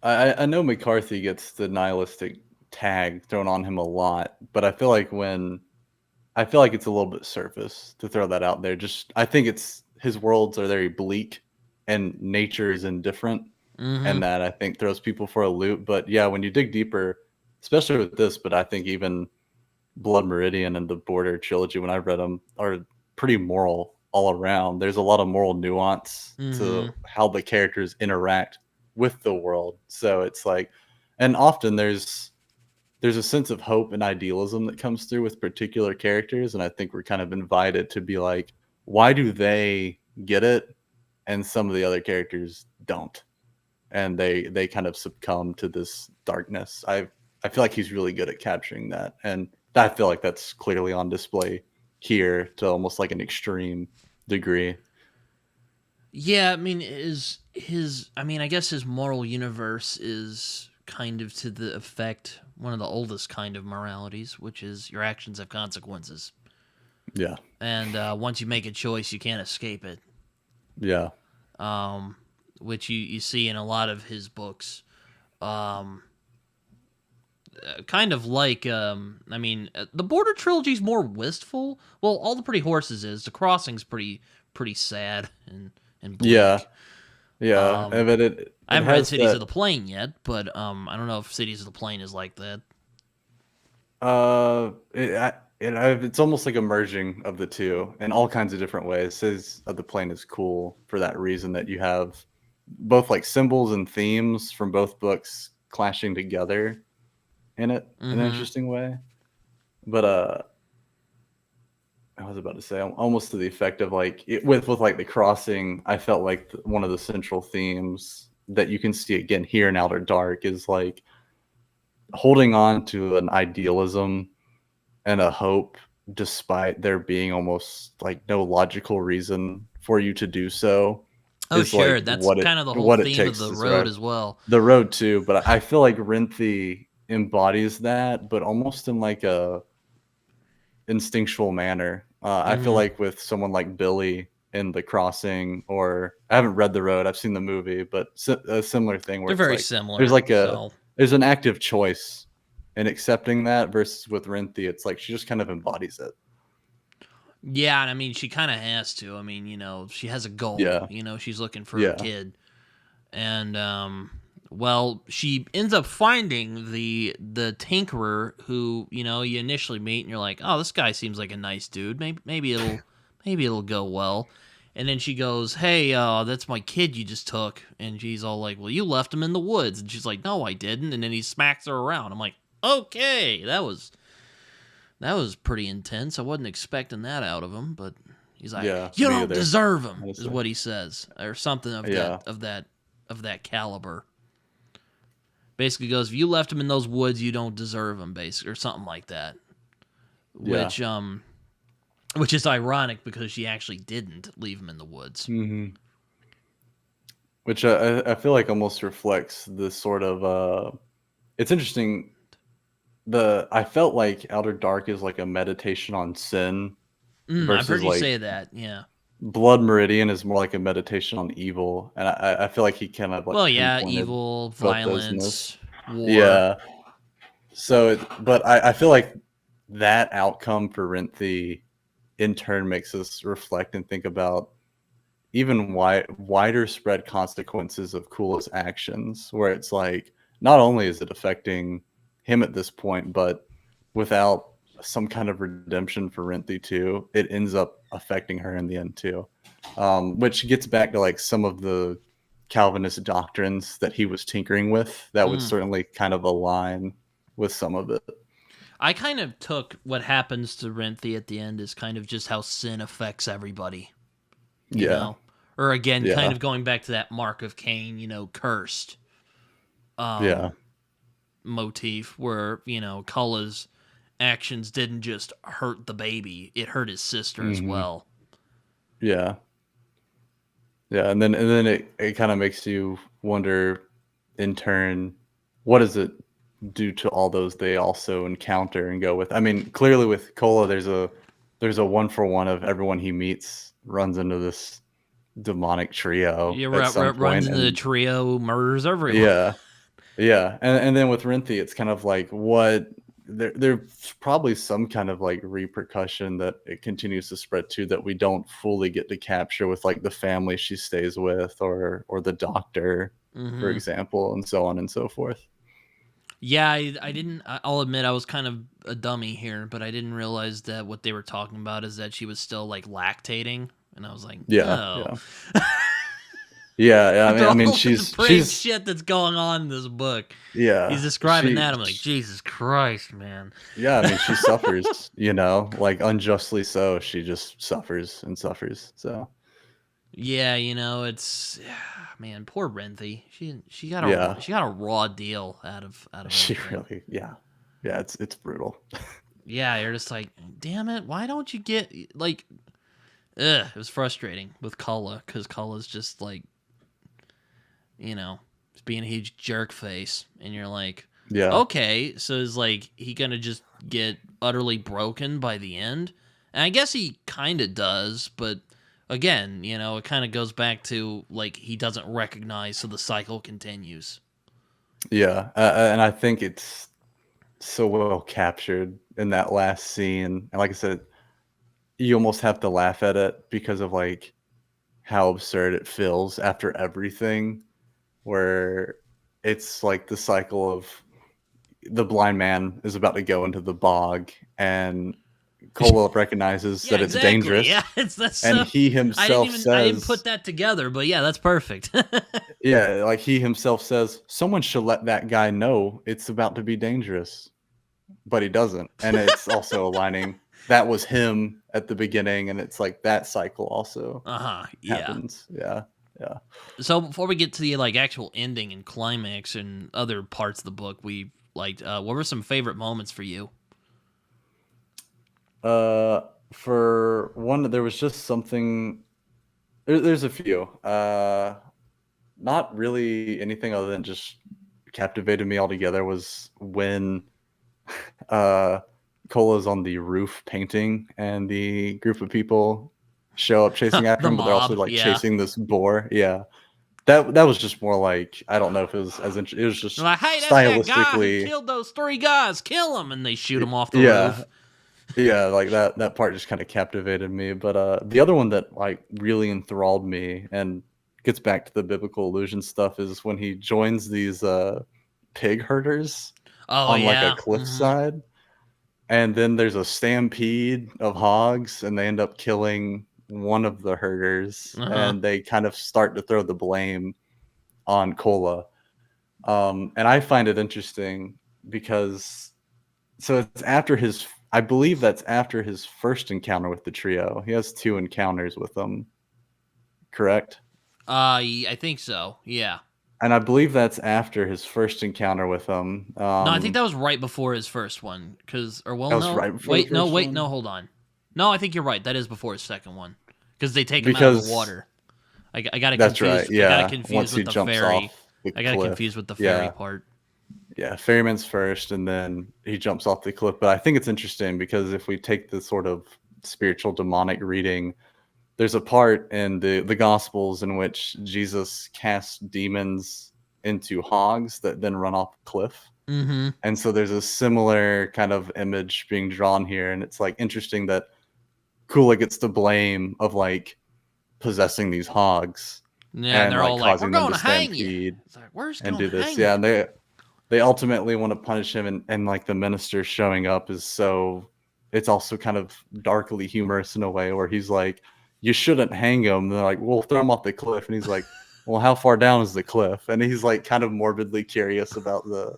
I know McCarthy gets the nihilistic tag thrown on him a lot, but I feel like it's a little bit surface to throw that out there. Just I think it's his worlds are very bleak and nature is indifferent, Mm-hmm. and that I think throws people for a loop. But yeah, when you dig deeper, especially with this, but I think even Blood Meridian and the Border trilogy, when I read them, are pretty moral all around. There's a lot of moral nuance Mm-hmm. to how the characters interact with the world. So it's like, and often there's a sense of hope and idealism that comes through with particular characters, and I think we're kind of invited to be like, why do they get it and some of the other characters don't, and they kind of succumb to this darkness. I feel like he's really good at capturing that, and I feel like that's clearly on display here to almost like an extreme degree. Yeah, I mean, I mean, I guess his moral universe is kind of to the effect one of the oldest kind of moralities, which is your actions have consequences, Yeah, and once you make a choice, you can't escape it. yeah, Um, which you see in a lot of his books. Um, kind of like, I mean, the Border trilogy's more wistful. Well, All the Pretty Horses is. The Crossing's pretty sad and Yeah, bleak. yeah, Um, but I it haven't read has Cities of that. the Plain yet, but I don't know if Cities of the Plain is like that. It's almost like a merging of the two in all kinds of different ways. Says of the Plane is cool for that reason that you have both like symbols and themes from both books clashing together in it in an Mm-hmm. interesting way. But I was about to say almost to the effect of like with like the crossing. I felt like one of the central themes that you can see again here in Outer Dark is like holding on to an idealism and a hope despite there being almost like no logical reason for you to do so Oh, is like sure. That's kind of the whole what it theme of takes the to road survive as well. the road too. But I feel like Renthi embodies that, but almost in like a instinctual manner. I feel Mm-hmm. like with someone like Billy in The Crossing, or I haven't read The Road, I've seen the movie, but a similar thing where They're it's very like there's similar. like a So there's an active choice in accepting that versus with Renthi, it's like she just kind of embodies it. yeah, and I mean, she kind of has to. I mean, she has a goal. Yeah, She's looking for her yeah, kid, and well, she ends up finding the tinkerer who you initially meet, and you're like, oh, this guy seems like a nice dude. Maybe it'll go well. And then she goes, hey, that's my kid you just took. And she's all like, well, you left him in the woods. And she's like, no, I didn't. And then he smacks her around. I'm like, okay, that was pretty intense. I wasn't expecting that out of him, but he's like, yeah. "You Me don't either, deserve him," is honestly. what he says, or something of that Yeah, of that of that caliber. Basically, goes, "If you left him in those woods, you don't deserve him," basically, or something like that. yeah. Which is ironic because she actually didn't leave him in the woods. Hmm. Which I feel like almost reflects the sort of it's interesting. I felt like Outer Dark is like a meditation on sin I've heard versus you say like that. Yeah. Blood Meridian is more like a meditation on evil, and I feel like he kind of like Well, yeah, pinpointed evil, both those in this. violence, war. Yeah. So, but I feel like that outcome for Renthi in turn makes us reflect and think about even wider spread consequences of Kula's actions, where it's like not only is it affecting him at this point, but without some kind of redemption for Renthi too, it ends up affecting her in the end too. Which gets back to like some of the Calvinist doctrines that he was tinkering with that would Mm. certainly kind of align with some of it. I kind of took what happens to Renthi at the end as kind of just how sin affects everybody. you Yeah, know or again, kind yeah, of going back to that Mark of Cain, cursed yeah. um motif where Kulla's actions didn't just hurt the baby, it hurt his sister as Hmm. well. Yeah, yeah, and then it kind of makes you wonder in turn, what does it do to all those they also encounter and go with? I mean, clearly with Cola, there's a one for one of everyone he meets runs into this demonic trio It at some runs point, into the and trio, murders everyone. yeah, yeah, and then with Renthi, it's kind of like what there's probably some kind of like repercussion that it continues to spread to that we don't fully get to capture with like the family she stays with or the doctor, for Hmm. example, and so on and so forth. Yeah, I didn't. I'll admit I was kind of a dummy here, but I didn't realize that what they were talking about is that she was still like lactating, and I was like, Yeah, oh. yeah, yeah, yeah. After I mean, all the depraved she's shit that's going on in this book, he's yeah, describing that. I'm like, Jesus Christ, man. yeah. I mean, she suffers, like unjustly so. She just suffers and suffers. So Yeah, it's man, poor Renthi. She got a yeah, she got a raw deal out of she everything. really, yeah, yeah. It's brutal. Yeah, you're just like, damn it, why don't you get like? Ugh, it was frustrating with Kulla because Kulla's just like, just being a huge jerk face, and you're like, Yeah, okay, so is like he gonna just get utterly broken by the end? And I guess he kind of does, but again, it kind of goes back to like he doesn't recognize, so the cycle continues. yeah, and I think it's so well captured in that last scene. And like I said, you almost have to laugh at it because of like how absurd it feels after everything, where it's like the cycle of the blind man is about to go into the bog and Koloff recognizes Yeah, that it's exactly. Yeah, dangerous, that's and so. he himself I didn't says, put that together, but yeah, that's perfect. yeah, like he himself says, someone should let that guy know it's about to be dangerous, but he doesn't. And it's also aligning. That was him at the beginning, and it's like that cycle also Yeah. happens. Yeah, yeah. So before we get to the like actual ending and climax and other parts of the book we liked, what were some favorite moments for you? Uh, for one, there was just something. There's a few. Not really anything other than just captivated me altogether was when uh Cola's on the roof painting and the group of people show up chasing after The him, but they're also mob, like yeah. chasing this boar. Yeah. That was just more like I don't know if it was it was They're just like, hey, that's that guy who stylistically killed those three guys. Kill him, and they shoot him off the yeah. roof. Yeah, like that part just kind of captivated me. But the other one that like really enthralled me and gets back to the biblical illusion stuff is when he joins these pig herders Oh on like a yeah. cliffside, and then there's a stampede of hogs and they end up killing one of the herders, Uh huh. and they kind of start to throw the blame on Cola. And I find it interesting because so it's after his I believe that's after his first encounter with the trio. He has 2 encounters with them, correct? I think so. Yeah. And I believe that's after his first encounter with them. No, I think that was right before his first one. Cause or well, That was no, right before the first wait, no, one? hold on. No, I think you're right. That is before his second one. Because they take him out of the Because water. I got it that's right, confused. I got it yeah, confused once he with the jumps ferry. off the I got it cliff. confused with the ferry Yeah, part. yeah, Ferryman's first, and then he jumps off the cliff, but I think it's interesting because if we take the sort of spiritual demonic reading, there's a part in the Gospels in which Jesus casts demons into hogs that then run off a cliff. Mm-hmm. And so there's a similar kind of image being drawn here. And it's like interesting that Kula gets the blame of like possessing these hogs Yeah, and and they're like all like, "We're causing them going to to hang you." stampede It's like, "Where's and going do to this. hang Yeah, you?" and they ultimately want to punish him, and like the minister showing up is so it's also kind of darkly humorous in a way where he's like, you shouldn't hang him. And they're like, we'll throw him off the cliff, and he's like, well, how far down is the cliff? And he's like kind of morbidly curious about the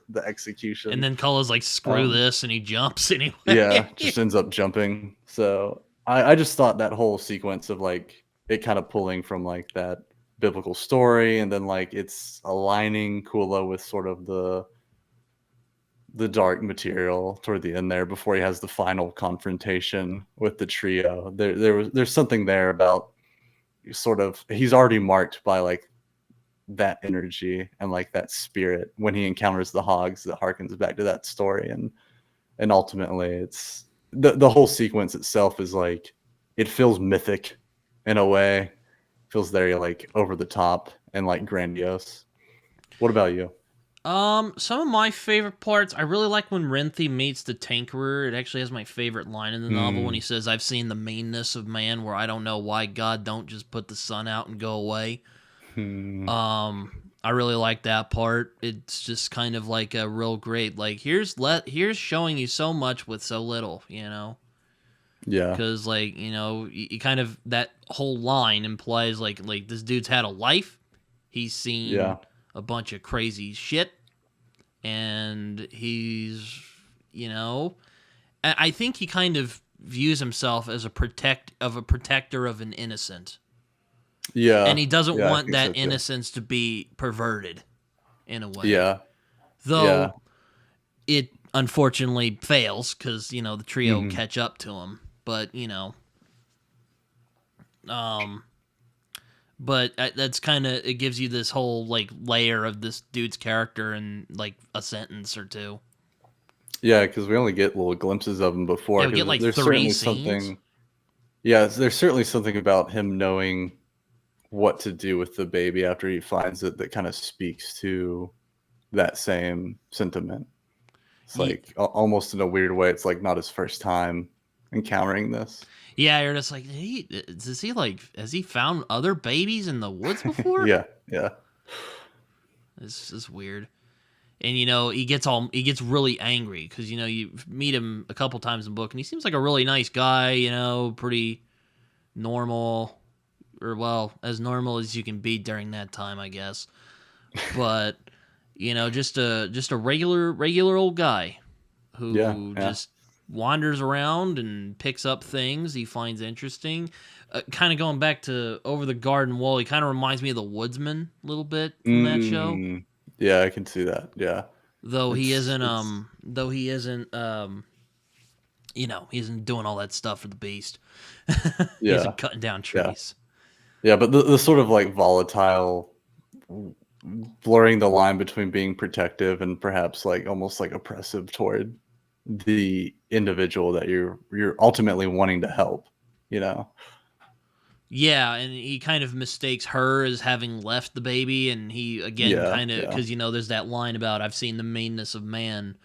And execution. then Kula's like, "Screw um this," and he jumps yeah, anyway. just ends up jumping. So I just thought that whole sequence of like it kind of pulling from like that biblical story, and then like it's aligning Kula with sort of the dark material toward the end there before he has the final confrontation with the trio. There's something there about sort of he's already marked by like that energy and like that spirit when he encounters the hogs that harkens back to that story, and ultimately it's the whole sequence itself is like it feels mythic in a way, feels very like over the top and like grandiose. What about you? Some of my favorite parts, I really like when Renthi meets the Tinkerer. It actually has my favorite line in the novel when he Hmm. says, "I've seen the meanness of man where I don't know why God don't just put the sun out and go away." Hmm. I really like that part. It's just kind of like a real great, like, here's showing you so much with so little, you know? Yeah. Because, like, you kind of, that whole line implies, like this dude's had a life. He's seen Yeah. a bunch of crazy shit, and he's, you know, I think he kind of views himself as a protector of an innocent, and Yeah. he doesn't Yeah, I want think that so too. innocence to be perverted in a way. Yeah. Yeah. Though it unfortunately fails because the trio Mhm. catch up to him, but um, that's kind of, it gives you this whole like layer of this dude's character in like a sentence or two. Yeah, because we only get little glimpses of him before. Yeah, we get Because like there's three certainly scenes. something. Yeah, there's certainly something about him knowing what to do with the baby after he finds it that kind of speaks to that same sentiment. It's like almost in a weird way. It's like not his first time encountering this. Yeah, you're just like, does he like, has he found other babies in the woods before? Yeah, yeah, This is weird. And he gets really angry because you meet him a couple times in the book, and he seems like a really nice guy. Pretty normal, or well, as normal as you can be during that time, I guess. But just a regular old guy who just wanders around and picks up things he finds interesting. Kind of going back to Over the Garden Wall, he kind of reminds me of The Woodsman a little bit from that show. Yeah, I can see that. Yeah. He isn't he isn't doing all that stuff for the beast. He isn't cutting down trees. Yeah, but the sort of like volatile, blurring the line between being protective and perhaps like almost like oppressive toward the individual that you're ultimately wanting to help, Yeah, and he kind of mistakes her as having left the baby, and he again kind of because there's that line about I've seen the meanness of man,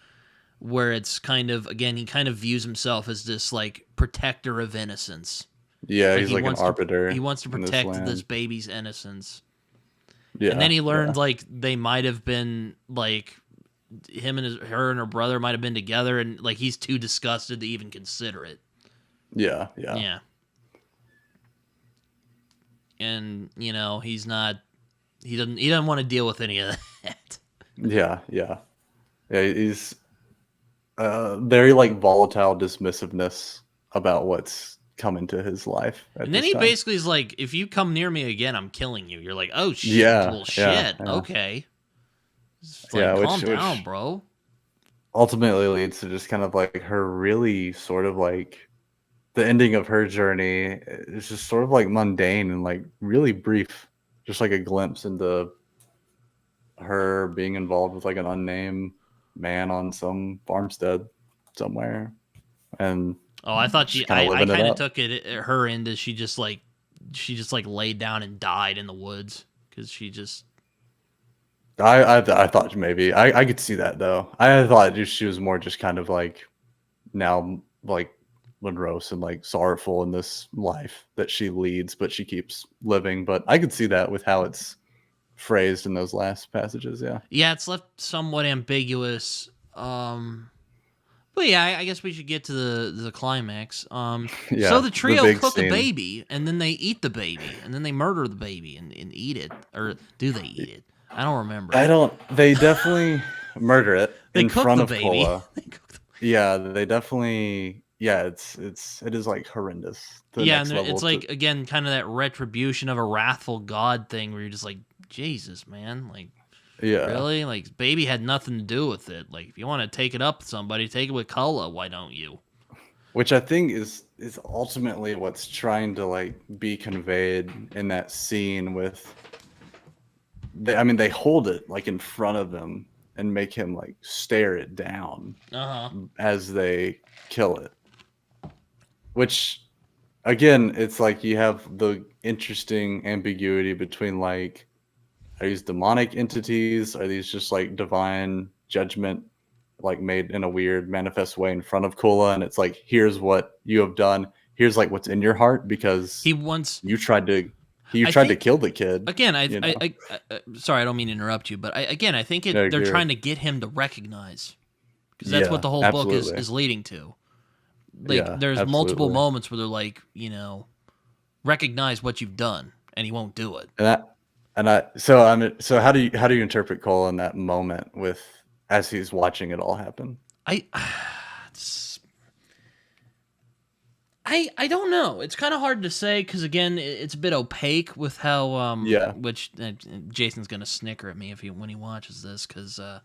where it's kind of again he kind of views himself as this like protector of innocence. Yeah, he's like an arbiter. He wants to protect this baby's innocence. Yeah, and then he learned like they might have been like her and her brother might have been together, and like he's too disgusted to even consider it. Yeah. And he's not. He doesn't want to deal with any of that. Yeah. He's very like volatile dismissiveness about what's come into his life. And then he basically is like, if you come near me again, I'm killing you. You're like, oh shit, bullshit. Yeah. Okay. Like, calm down, bro. Ultimately leads to just kind of like her really sort of like the ending of her journey is just sort of like mundane and like really brief, just like a glimpse into her being involved with like an unnamed man on some farmstead somewhere. And I thought I kind of took it her end as she just laid down and died in the woods because she just. I thought maybe I could see that though. I thought she was more just kind of like now like morose and like sorrowful in this life that she leads, but she keeps living. But I could see that with how it's phrased in those last passages. Yeah, it's left somewhat ambiguous. But yeah, I guess we should get to the climax. So the trio cook a baby, and then they eat the baby, and then they murder the baby and eat it. Or do they eat it? I don't remember. They definitely murder it in front of Cola. Yeah, they definitely. Yeah, it is like horrendous. And it's like again kind of that retribution of a wrathful God thing where you're just like, Jesus, man, like. Yeah. Really? Like, baby had nothing to do with it. Like, if you want to take it up with somebody, take it with Cullen. Why don't you? Which I think is ultimately what's trying to, like, be conveyed in that scene with... They hold it, like, in front of him and make him, like, stare it down as they kill it. Which, again, it's like you have the interesting ambiguity between, like... Are these demonic entities? Are these just like divine judgment, like made in a weird manifest way in front of Kula? And it's like, here's what you have done. Here's like what's in your heart because you tried to kill the kid. Again, I sorry, I don't mean to interrupt you, but I think they're trying to get him to recognize because that's what the whole book is leading to. Like, there's multiple moments where they're like, recognize what you've done, and he won't do it. So how do you interpret Cole in that moment as he's watching it all happen? I don't know. It's kind of hard to say because again, it's a bit opaque with how which Jason's gonna snicker at me when he watches this because I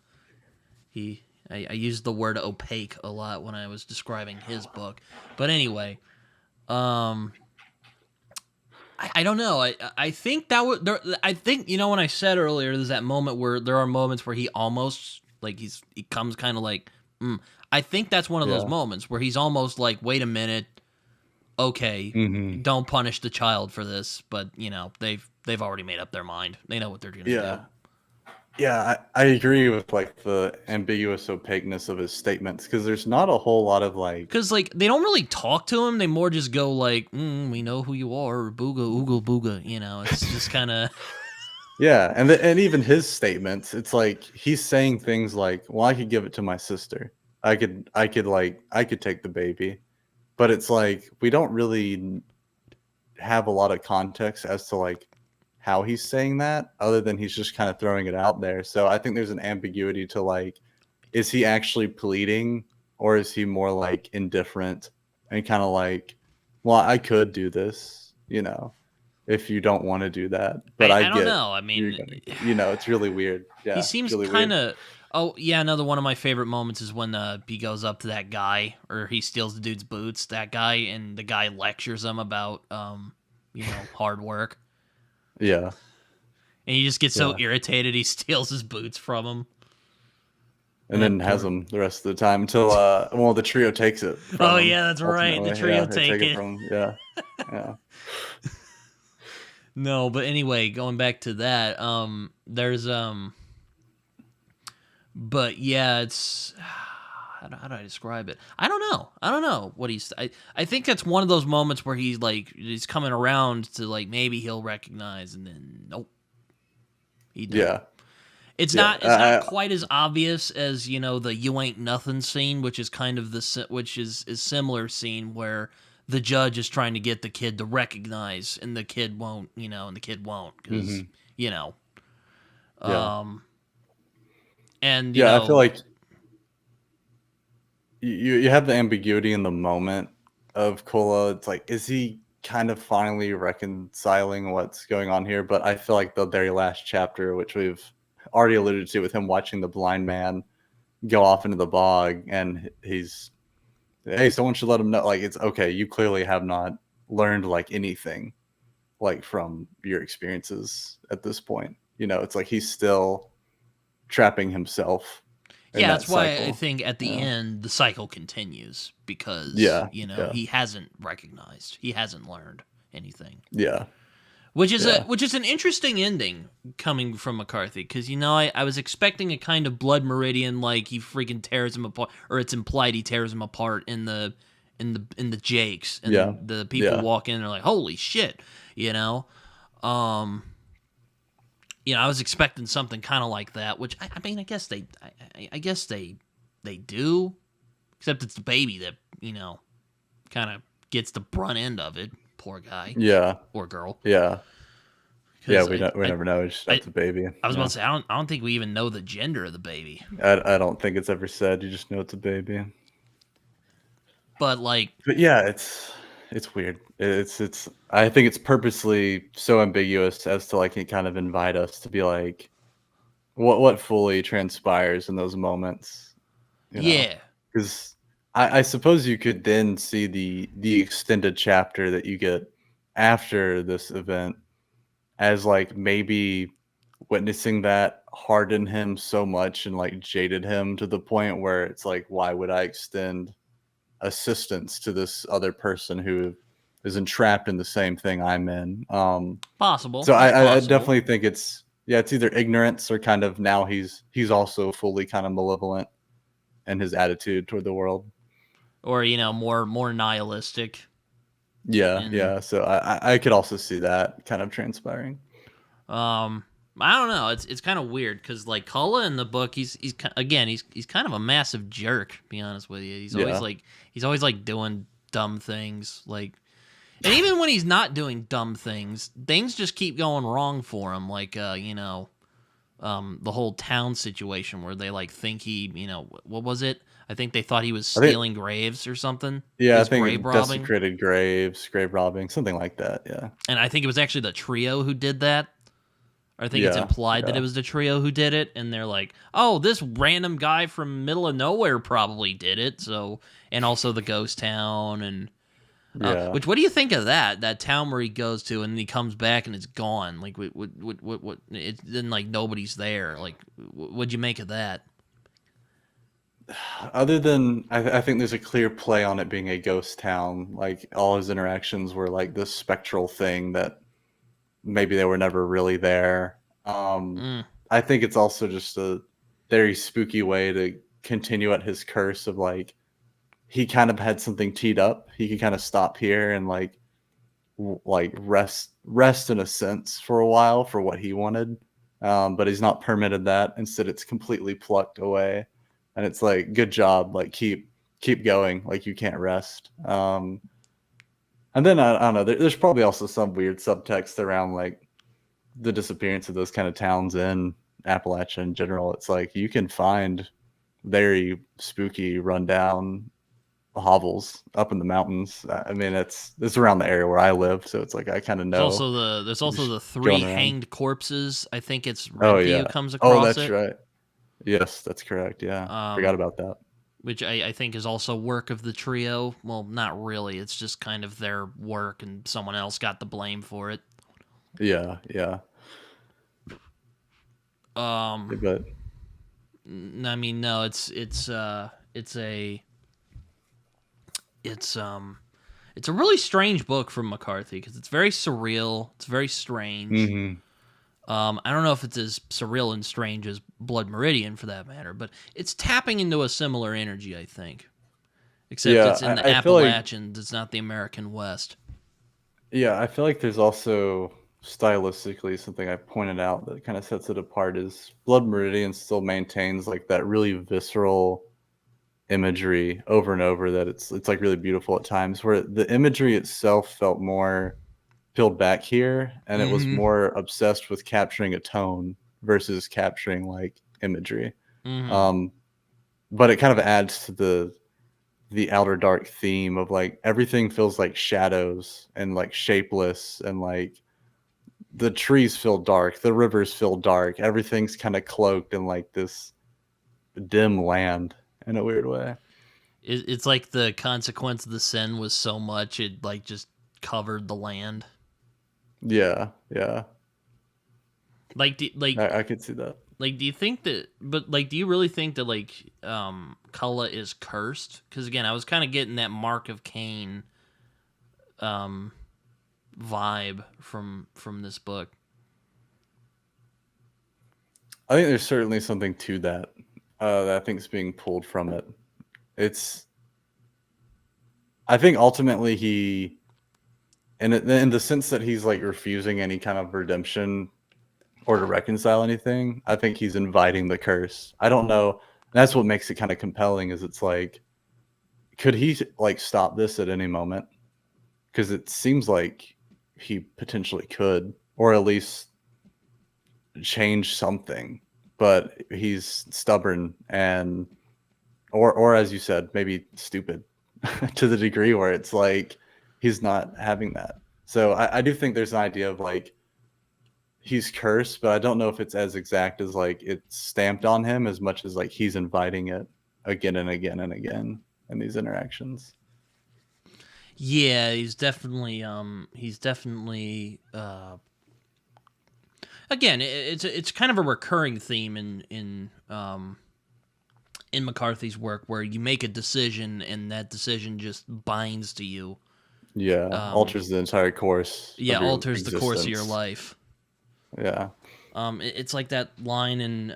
used the word opaque a lot when I was describing his book. But anyway, I don't know. I think that would. I think when I said earlier, there's that moment where there are moments where he almost like he comes kind of like. I think that's one of those moments where he's almost like, wait a minute, okay, don't punish the child for this, but they've already made up their mind. They know what they're gonna do. Yeah, I agree with like the ambiguous opaqueness of his statements because there's not a whole lot of like, Because like they don't really talk to him. They more just go like, "We know who you are," or "Booga ooga booga." You know, it's just kind of yeah, and even his statements, it's like he's saying things like, "Well, I could give it to my sister. I could take the baby," but it's like we don't really have a lot of context as to like how he's saying that, other than he's just kind of throwing it out there. So I think there's an ambiguity to like, is he actually pleading or is he more like indifferent and kind of like, well, I could do this, if you don't want to do that, but I I don't get know. I you're mean, gonna, it's really weird. he Yeah, it's seems really kind weird. of. Oh yeah, another one of my favorite moments is when he goes up to that guy, or he steals the dude's boots. That guy, and the guy lectures him about hard work, Yeah, and he just gets so yeah, irritated he steals his boots from him. and And that then has poor. them the rest of the time until well, the trio takes it from Oh him. yeah, that's right. The Ultimately, yeah, trio they take take it it. from him. Yeah, yeah, No, but anyway, going back to that, there's but yeah, it's how do I describe it? I don't know. I don't know what he's. I think that's one of those moments where he's coming around to like maybe he'll recognize, and then nope, he don't. yeah, It's yeah. not quite as obvious as the "you ain't nothing" scene, which is kind of which is similar scene where the judge is trying to get the kid to recognize, and the kid won't, and the kid won't because hmm you know, yeah, um, and yeah. I feel like you have the ambiguity in the moment of Kola. It's like, is he kind of finally reconciling what's going on here? But I feel like the very last chapter, which we've already alluded to, with him watching the blind man go off into the bog, and he's, hey, someone should let him know. Like, it's okay. You clearly have not learned like anything like from your experiences at this point. It's like he's still trapping himself in yeah, that that's why I cycle. think at the Yeah. end the cycle continues because Yeah. Yeah. he hasn't recognized, he hasn't learned anything, Yeah. which is Yeah. an interesting ending coming from McCarthy because I was expecting a kind of Blood Meridian like he freaking tears him apart, or it's implied he tears him apart in the Jakes, Yeah. and the people Yeah. walk in and are like, holy shit, you know. Um, I was expecting something kind of like that, which I mean, I guess they do, except it's the baby that kind of gets the brunt end of it. Poor guy Yeah. or girl, Yeah. Yeah. because We never know. It's just I that's a baby. I was about Yeah. to say I don't think we even know the gender of the baby, I don't think it's ever said. You just know it's a baby. but like But yeah, it's weird. It's I think it's purposely so ambiguous as to like it kind of invite us to be like, what fully transpires in those moments, you know? yeah, Because I suppose you could then see the extended chapter that you get after this event as like maybe witnessing that hardened him so much and like jaded him to the point where it's like, why would I extend assistance to this other person who is entrapped in the same thing I'm in? possible. So That's I possible. definitely think it's either ignorance or kind of now he's also fully kind of malevolent in his attitude toward the world. Or more nihilistic. Yeah, And yeah. So I could also see that kind of transpiring. um I don't know. It's kind of weird because like Cullen in the book, he's kind of a massive jerk. To be honest with you, Yeah. he's always like doing dumb things. Like, and even when he's not doing dumb things just keep going wrong for him. Like the whole town situation where they like think he what was it? I think they thought he was I think stealing graves or something. He yeah, I was grave think robbing, desecrated graves, grave robbing, something like that. Yeah. and I think it was actually the trio who did that. I think it's Yeah. implied that it Yeah. was the trio who did it, and they're like, "Oh, this random guy from middle of nowhere probably did it." So, and also the ghost town, and Yeah. which what do you think of that? That town where he goes to, and he comes back and it's gone. Like, what? It's then like nobody's there. Like, what'd you make of that? Other than I think there's a clear play on it being a ghost town. Like all his interactions were like this spectral thing that maybe they were never really there. Mm. I think it's also just a very spooky way to continue at his curse of like he kind of had something teed up. He could kind of stop here and like rest in a sense for a while for what he wanted, but he's not permitted that. Instead, it's completely plucked away, and it's like good job, like keep going, like you can't rest. And then I don't know. There's probably also some weird subtext around like the disappearance of those kind of towns in Appalachia in general. It's like you can find very spooky, rundown hovels up in the mountains. I mean, it's around the area where I live, so it's like I kind of know. There's also Just the 3 going around. hanged corpses. I think it's Oh Renty who yeah. comes Oh, across that's it. right. Yes, that's correct. Yeah, forgot about that. Which I think is also work of the trio. Well, not really. It's just kind of their work, and someone else got the blame for it. Yeah, yeah. But I mean, no, it's a really strange book from McCarthy because it's very surreal. It's very strange. mhm. I don't know if it's as surreal and strange as Blood Meridian for that matter, but it's tapping into a similar energy, I think. Except Yeah, it's in the I feel like Appalachians. It's not the American West. I feel like there's also stylistically something I pointed out that kind of sets it apart is Blood Meridian still maintains like that really visceral imagery over and over that it's like really beautiful at times where the imagery itself felt more peeled back here and it was Mm-hmm. more obsessed with capturing a tone versus capturing like imagery. Mm-hmm. um but it kind of adds to the outer dark theme of like everything feels like shadows and like shapeless and like the trees feel dark, the rivers feel dark, everything's kind of cloaked in like this dim land in a weird way. It's like the consequence of the sin was so much it like just covered the land. Yeah, yeah. Like, I could see that. do you think that? But like, do you really think that like, Cullen is cursed? Because again, I was kind of getting that Mark of Cain, vibe from this book. I think there's certainly something to that that I think is being pulled from it. It's I think ultimately he in the sense that he's like refusing any kind of redemption or to reconcile anything, I think he's inviting the curse. I don't know. That's what makes it kind of compelling is it's like could he like stop this at any moment? Because it seems like he potentially could, or at least change something. But he's stubborn and or as you said, maybe stupid to the degree where it's like he's not having that. So I do think there's an idea of like he's cursed, but I don't know if it's as exact as like it's stamped on him as much as like he's inviting it again and again and again in these interactions. Yeah, he's definitely again, it's kind of a recurring theme in McCarthy's work where you make a decision and that decision just binds to you. Yeah, alters the entire course. Yeah, of your alters the course of your existence. life. Yeah. It's like that line in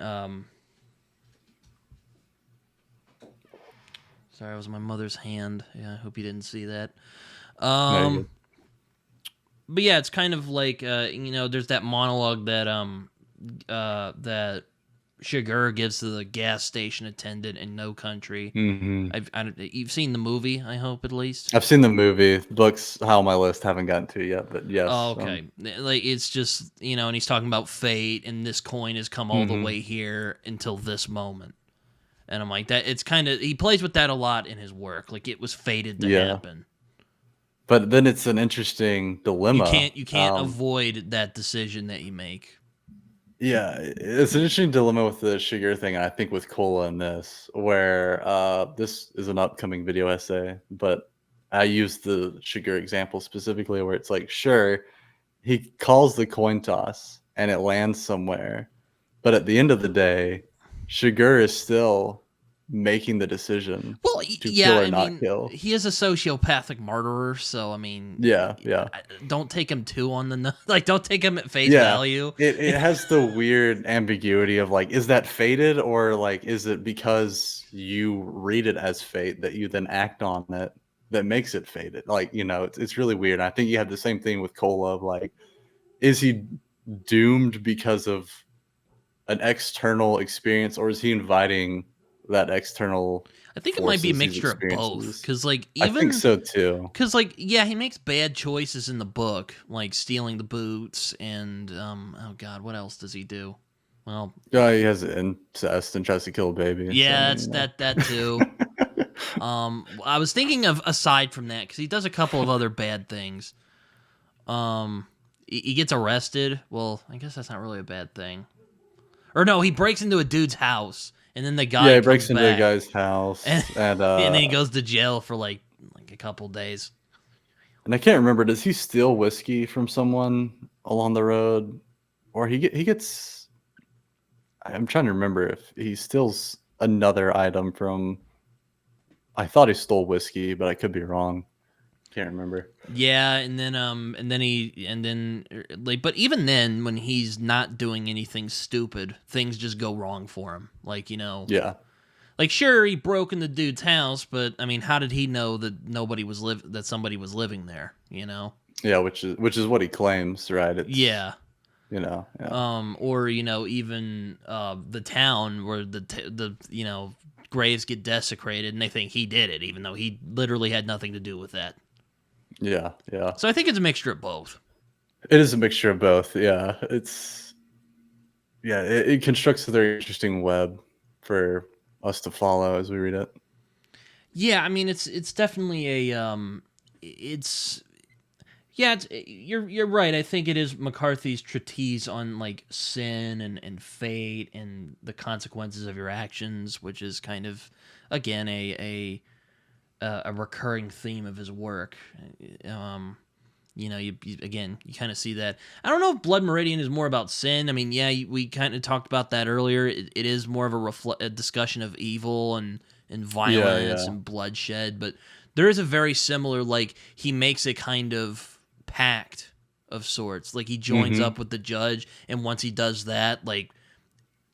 sorry, it was my mother's hand. Yeah, I hope you didn't see that. No, you're good. But yeah, it's kind of like there's that monologue that that Chigurh gives to the gas station attendant in No Country. You've seen the movie, I hope at least. I've seen the movie. Books high on my list. Haven't gotten to it yet, but yes. Oh, okay. Like it's just and he's talking about fate, and this coin has come all the way here until this moment. And I'm like that. It's kind of he plays with that a lot in his work. Like it was fated to happen. But then it's an interesting dilemma. You can't avoid that decision that you make. Yeah, it's an interesting dilemma with the Chigurh thing, and I think with Cola in this, where this is an upcoming video essay, but I use the Chigurh example specifically where it's like, sure, he calls the coin toss and it lands somewhere, but at the end of the day, Chigurh is still making the decision Well, to yeah, kill or I not mean, kill. he is a sociopathic murderer, so I mean, Yeah, yeah. don't take him too on the like, don't take him at face Yeah, value. it has the weird ambiguity of like, is that fated or like, is it because you read it as fate that you then act on it that makes it fated? Like, it's really weird. I think you have the same thing with Cola of like, is he doomed because of an external experience or is he inviting that external I think it might be a forces, these mixture of both, experiences? because like I think even so too. because like yeah, he makes bad choices in the book, like stealing the boots and oh god, what else does he do? Well, Yeah, he has incest and tries to kill a baby. So I yeah, mean, it's that too. I was thinking of aside from that because he does a couple of other bad things. He gets arrested. Well, I guess that's not really a bad thing. Or no, he breaks into a dude's house, and then the yeah, guy he comes breaks into a back, guy's and, house and and then he goes to jail for like a couple days. I can't remember. Does he steal whiskey from someone along the road, or he gets? I'm trying to remember if he steals another item from. I thought he stole whiskey, but I could be wrong. Can't remember. Yeah, like, but even then, when he's not doing anything stupid, things just go wrong for him. Like Yeah, like sure he broke in the dude's house, but I mean, how did he know that that somebody was living there? yeah, which is what he claims, right? It's Yeah. yeah. Or even the town where the graves get desecrated, and they think he did it, even though he literally had nothing to do with that. Yeah, yeah. So I think it's a mixture of both. It is a mixture of both. Yeah, it constructs a very interesting web for us to follow as we read it. Yeah, I mean it's definitely a it's yeah, you're right. I think it is McCarthy's treatise on like sin and fate and the consequences of your actions, which is kind of again a recurring theme of his work. You again, you kind of see that. I don't know if Blood Meridian is more about sin. I mean, yeah, we kind of talked about that earlier. It is more of a discussion of evil and violence Yeah. and bloodshed, but there is a very similar, like, he makes a kind of pact of sorts. Like, he joins Hmm. up with the judge, and once he does that, like,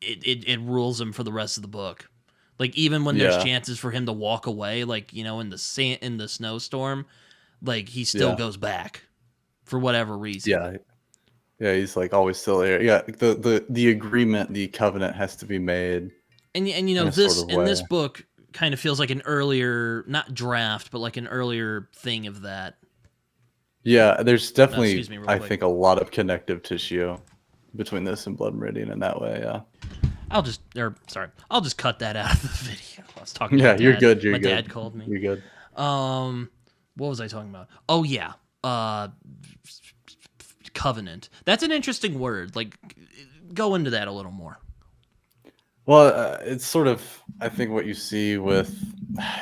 it rules him for the rest of the book. Like, even when there's Yeah. chances for him to walk away, like, in the snowstorm, like, he still Yeah. goes back for whatever reason. Yeah. Yeah. He's like always still here. Yeah. The agreement, the covenant has to be made And in a sort this of in way. this book kind of feels like an earlier, not draft, but like an earlier thing of that. Yeah. There's definitely, Excuse me, real I quick. think, a lot of connective tissue between this and Blood Meridian in that way. Yeah. I'll just cut that out of the video. I was talking to Yeah. my You're dad. good. You're My good. dad called me. You're good. What was I talking about? Oh yeah, covenant. That's an interesting word. Like, go into that a little more. Well, it's sort of, I think, what you see with,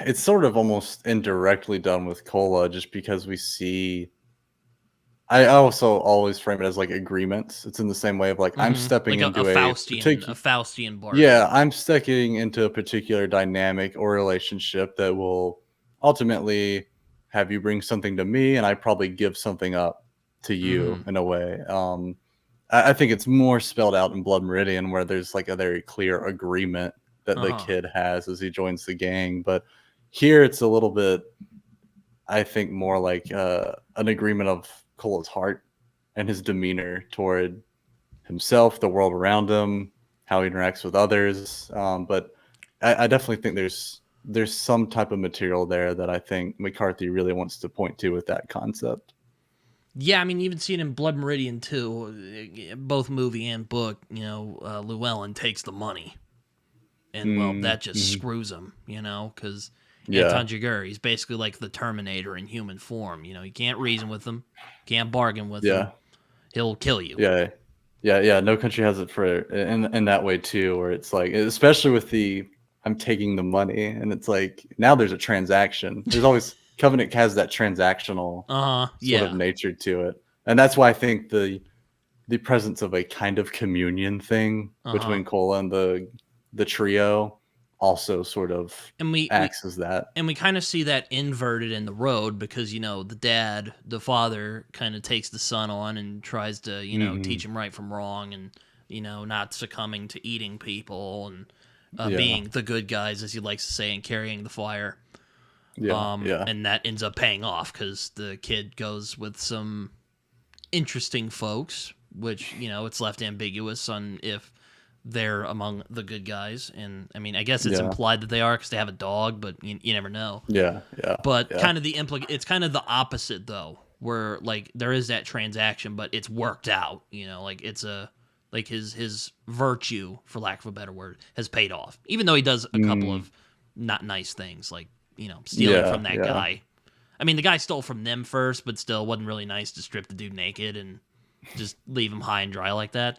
it's sort of almost indirectly done with Cola, just because we see. I also always frame it as like agreements. It's in the same way of like I'm stepping Like a into a Faustian, particular. bargain. Yeah, I'm stepping into a particular dynamic or relationship that will ultimately have you bring something to me, and I probably give something up to you in a way. I think it's more spelled out in Blood Meridian, where there's like a very clear agreement that the Uh-huh. kid has as he joins the gang. But here, it's a little bit, I think, more like an agreement of Cola's heart and his demeanor toward himself, the world around him, how he interacts with others. But I definitely think there's some type of material there that I think McCarthy really wants to point to with that concept. Yeah, I mean, you even see it in Blood Meridian too. Both movie and book, Llewellyn takes the money, and well, that just Mm-hmm. screws him, because Yeah, Anton Chigurh, he's basically like the Terminator in human form. You can't reason with him, can't bargain with him. yeah, He'll kill you. yeah, yeah. No country has it for in that way too, where it's like, especially with the I'm taking the money, and it's like now there's a transaction. There's always Covenant has that transactional sort of Yeah. nature to it, and that's why I think the presence of a kind of communion thing Uh huh. between Cola and the trio also sort of And acts as that. and we kind of see that inverted in the road because the father kind of takes the son on and tries to teach him right from wrong, and not succumbing to eating people, and being the good guys, as he likes to say, and carrying the fire. Yeah. And that ends up paying off because the kid goes with some interesting folks, which it's left ambiguous on if they're among the good guys. And I mean, I guess it's implied that they are because they have a dog, but you never know. Yeah. But kind of it's kind of the opposite though, where like there is that transaction, but it's worked out. Like it's like his virtue, for lack of a better word, has paid off. Even though he does a couple of not nice things, like stealing from that guy. I mean, the guy stole from them first, but still wasn't really nice to strip the dude naked and just leave him high and dry like that.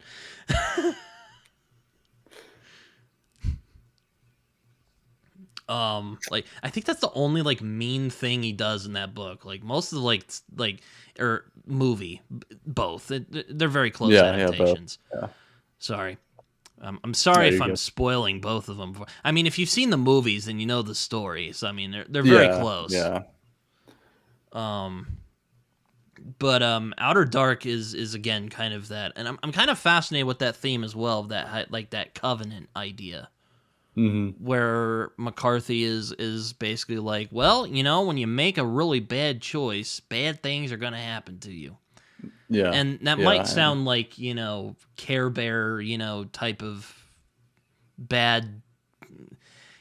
Like I think that's the only like mean thing he does in that book. Like most of the or movie, both they're very close adaptations. Yeah. Sorry, I'm sorry if I'm spoiling both of them. I mean, if you've seen the movies, then you know the stories. I mean, they're very close. Yeah. But Outer Dark is again kind of that, and I'm kind of fascinated with that theme as well, that like that covenant idea. Where McCarthy is basically like, well, when you make a really bad choice, bad things are going to happen to you. Yeah. And that might sound like, Care Bear, type of bad.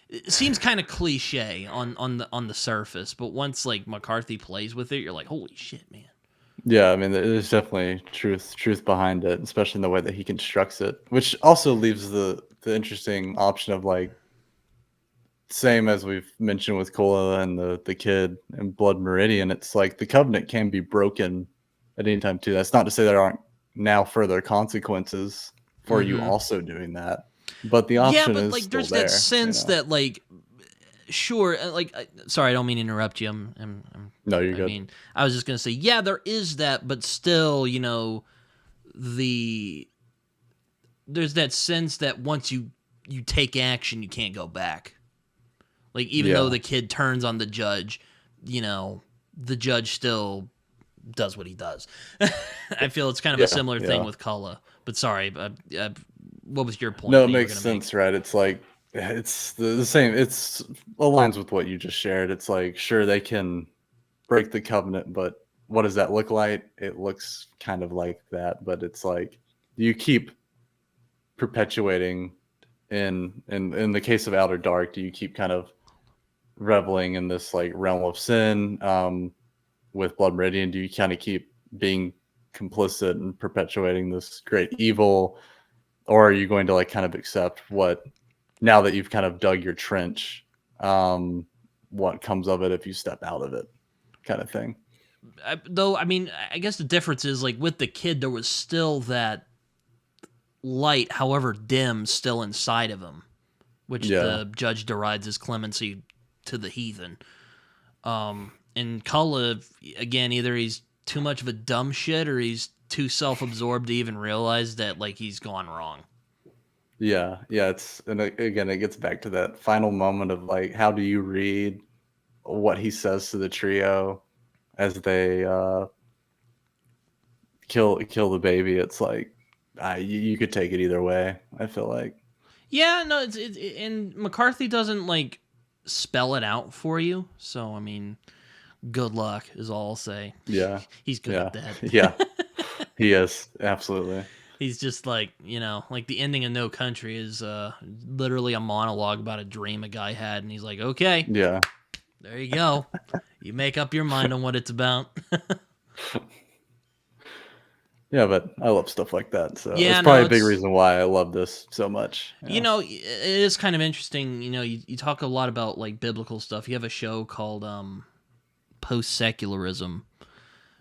It seems kind of cliche on the surface, but once like McCarthy plays with it, you're like, holy shit, man. Yeah, I mean, there's definitely truth behind it, especially in the way that he constructs it, which also leaves the interesting option of like, same as we've mentioned with Cola and the kid and Blood Meridian. It's like the covenant can be broken at any time too. That's not to say there aren't now further consequences for you also doing that, but the option is like still there's there, that sense that like. Sure, like sorry, I don't mean to interrupt you. No, you're good. I mean, I was just gonna say, yeah, there is that, but still, there's that sense that once you take action, you can't go back. Like even though the kid turns on the judge, the judge still does what he does. I feel it's kind of a similar thing with Kala. But sorry, what was your point? No, it makes sense, right? It's like. It's the same. It's aligns with what you just shared. It's like, sure, they can break the covenant, but what does that look like? It looks kind of like that, but it's like you keep perpetuating in the case of Outer Dark, do you keep kind of reveling in this like realm of sin with Blood Meridian? Do you kind of keep being complicit and perpetuating this great evil, or are you going to like kind of accept what, now that you've kind of dug your trench, what comes of it if you step out of it, kind of thing? Though, I mean, I guess the difference is like with the kid, there was still that light, however dim, still inside of him, which the judge derides as clemency to the heathen. And Kala, again, either he's too much of a dumb shit or he's too self-absorbed to even realize that like he's gone wrong. Yeah, and again, it gets back to that final moment of like, how do you read what he says to the trio as they kill the baby? It's like you could take it either way, I feel like. Yeah, no, it's and McCarthy doesn't like spell it out for you, so I mean, good luck is all I'll say. Yeah, he's good at that. Yeah, he is, absolutely. He's just like, like the ending of No Country is literally a monologue about a dream a guy had, and he's like, okay, yeah, there you go. You make up your mind on what it's about. Yeah, but I love stuff like that, so yeah, it's probably a big reason why I love this so much. It is kind of interesting. You talk a lot about like biblical stuff. You have a show called Post-Secularism.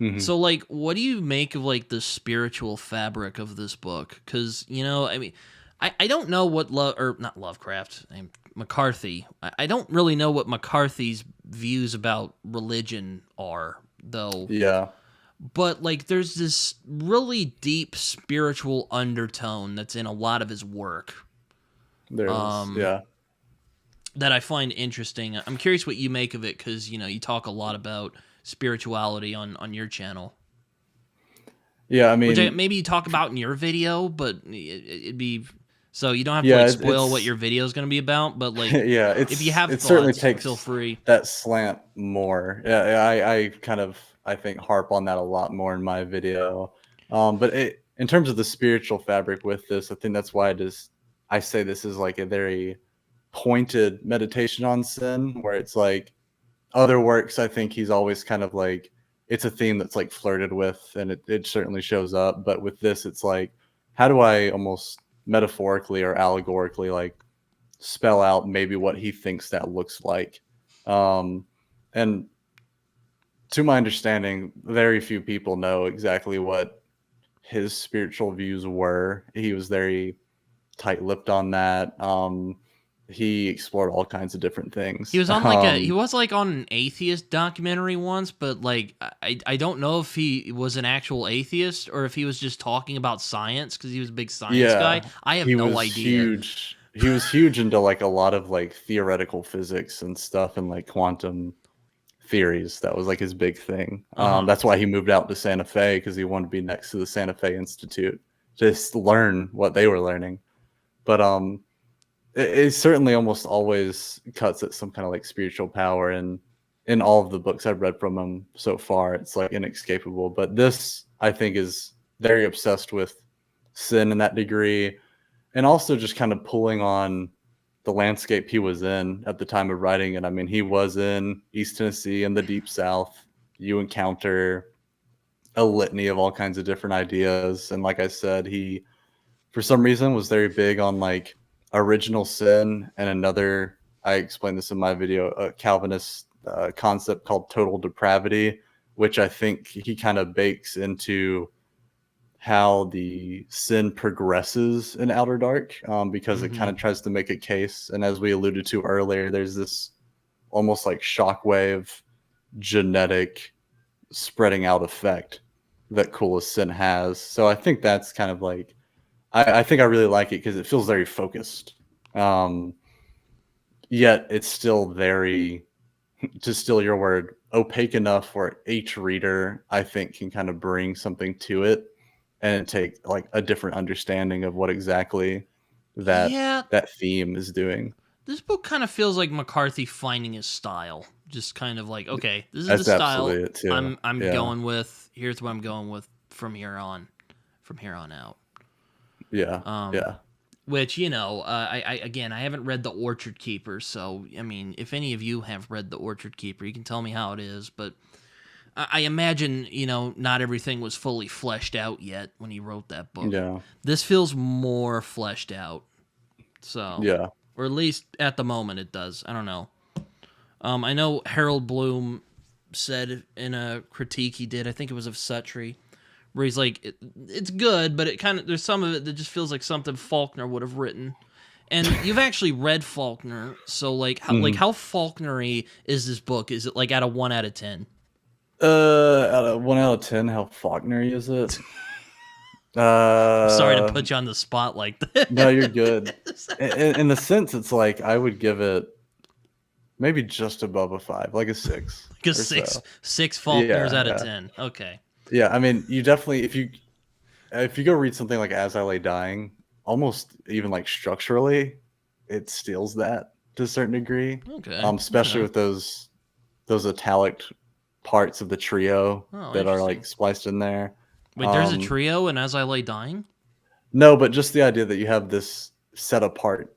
Mm-hmm. So, like, what do you make of, like, the spiritual fabric of this book? Because, I mean, I don't know what not Lovecraft, McCarthy. I don't really know what McCarthy's views about religion are, though. Yeah. But, like, there's this really deep spiritual undertone that's in a lot of his work. There is, yeah. that I find interesting. I'm curious what you make of it because you talk a lot about spirituality on your channel. Yeah, I Which mean, maybe you talk about in your video, but it'd be so you don't have to yeah, like spoil what your video is going to be about. But like, yeah, if you have it certainly thoughts, feel takes free. that slant more. Yeah, I kind of I think harp on that a lot more in my video. But in terms of the spiritual fabric with this, I think that's why I say this is like a very pointed meditation on sin, where it's like other works. I think he's always kind of like it's a theme that's like flirted with, and it certainly shows up. But with this, it's like, how do I almost metaphorically or allegorically like spell out maybe what he thinks that looks like. And to my understanding, very few people know exactly what his spiritual views were. He was very tight-lipped on that. He explored all kinds of different He things. was on he was like on an atheist documentary once, but like I don't know if he was an actual atheist or if he was just talking about science because he was a big science guy. Yeah, I have he no was idea. huge. He was huge into like a lot of like theoretical physics and stuff and like quantum theories. That was like his big thing. Uh-huh. That's why he moved out to Santa Fe because he wanted to be next to the Santa Fe Institute, just learn what they were learning. But it certainly almost always cuts at some kind of like spiritual power, and in all of the books I've read from him so far, it's like inescapable. But this, I think, is very obsessed with sin in that degree, and also just kind of pulling on the landscape he was in at the time of writing it. I mean, he was in East Tennessee in the Deep South. You encounter a litany of all kinds of different ideas. And like I said, he, for some reason, was very big on like original sin and another, I explained this in my video, a Calvinist concept called total depravity, which I think he kind of bakes into how the sin progresses in Outer Dark, because it kind of tries to make a case. And as we alluded to earlier, there's this almost like shockwave genetic spreading out effect that coolest sin has. So I think that's kind of like I think I really like it because it feels very focused. Um, Yet it's still very, to steal your word, opaque enough where each reader I think can kind of bring something to it and take like a different understanding of what exactly Yeah, that theme is doing. this book kind of feels like McCarthy finding his style. Just kind of like, okay, this is the That's style absolutely it too. I'm Yeah. going with. Here's what I'm going with from here on out. Yeah. Um, Yeah. which I again, I haven't read The Orchard Keeper, so I mean, if any of you have read The Orchard Keeper, you can tell me how it is. But I imagine not everything was fully fleshed out yet when he wrote that book. Yeah. This feels more fleshed out. So, Yeah. or at least at the moment it does. I don't know. I know Harold Bloom said in a critique he did, I think it was of Suttree, where he's like, it's good, but it kind of, there's some of it that just feels like something Faulkner would have written. And you've actually read Faulkner, so like, how Faulkner-y is this book? Is it like out of 1 out of 10? Out of 1 out of 10, how Faulkner is it? Sorry to put you on the spot like that. No, you're good. In the sense, it's like I would give it maybe just above a 5, like a 6. Like a six Faulkners out of 10. Okay. Yeah, I mean, you definitely if you go read something like As I Lay Dying, almost even like structurally, it steals that to a certain degree. Okay. Especially with those italic parts of the trio that are like spliced in there. Wait, there's a trio in As I Lay Dying? No, but just the idea that you have this set apart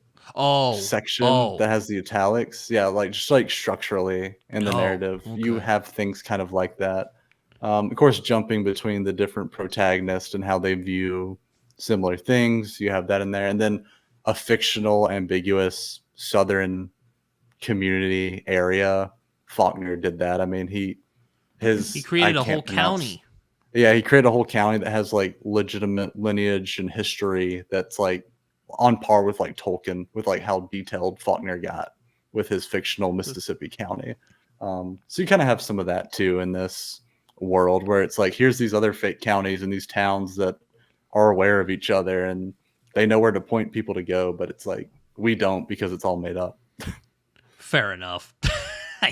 section that Oh. has the italics. Yeah, like just like structurally in the narrative, okay. you have things kind of like that. Of course, jumping between the different protagonists and how they view similar things, you have that in there. And then a fictional, ambiguous Southern community area. Faulkner did that. I mean, he created a whole county. Yeah, he created a whole county that has like legitimate lineage and history that's like on par with like Tolkien, with like how detailed Faulkner got with his fictional Mississippi County. So you kind of have some of that too in this world where it's like, here's these other fake counties and these towns that are aware of each other and they know where to point people to go, but it's like we don't because it's all made up. Fair enough.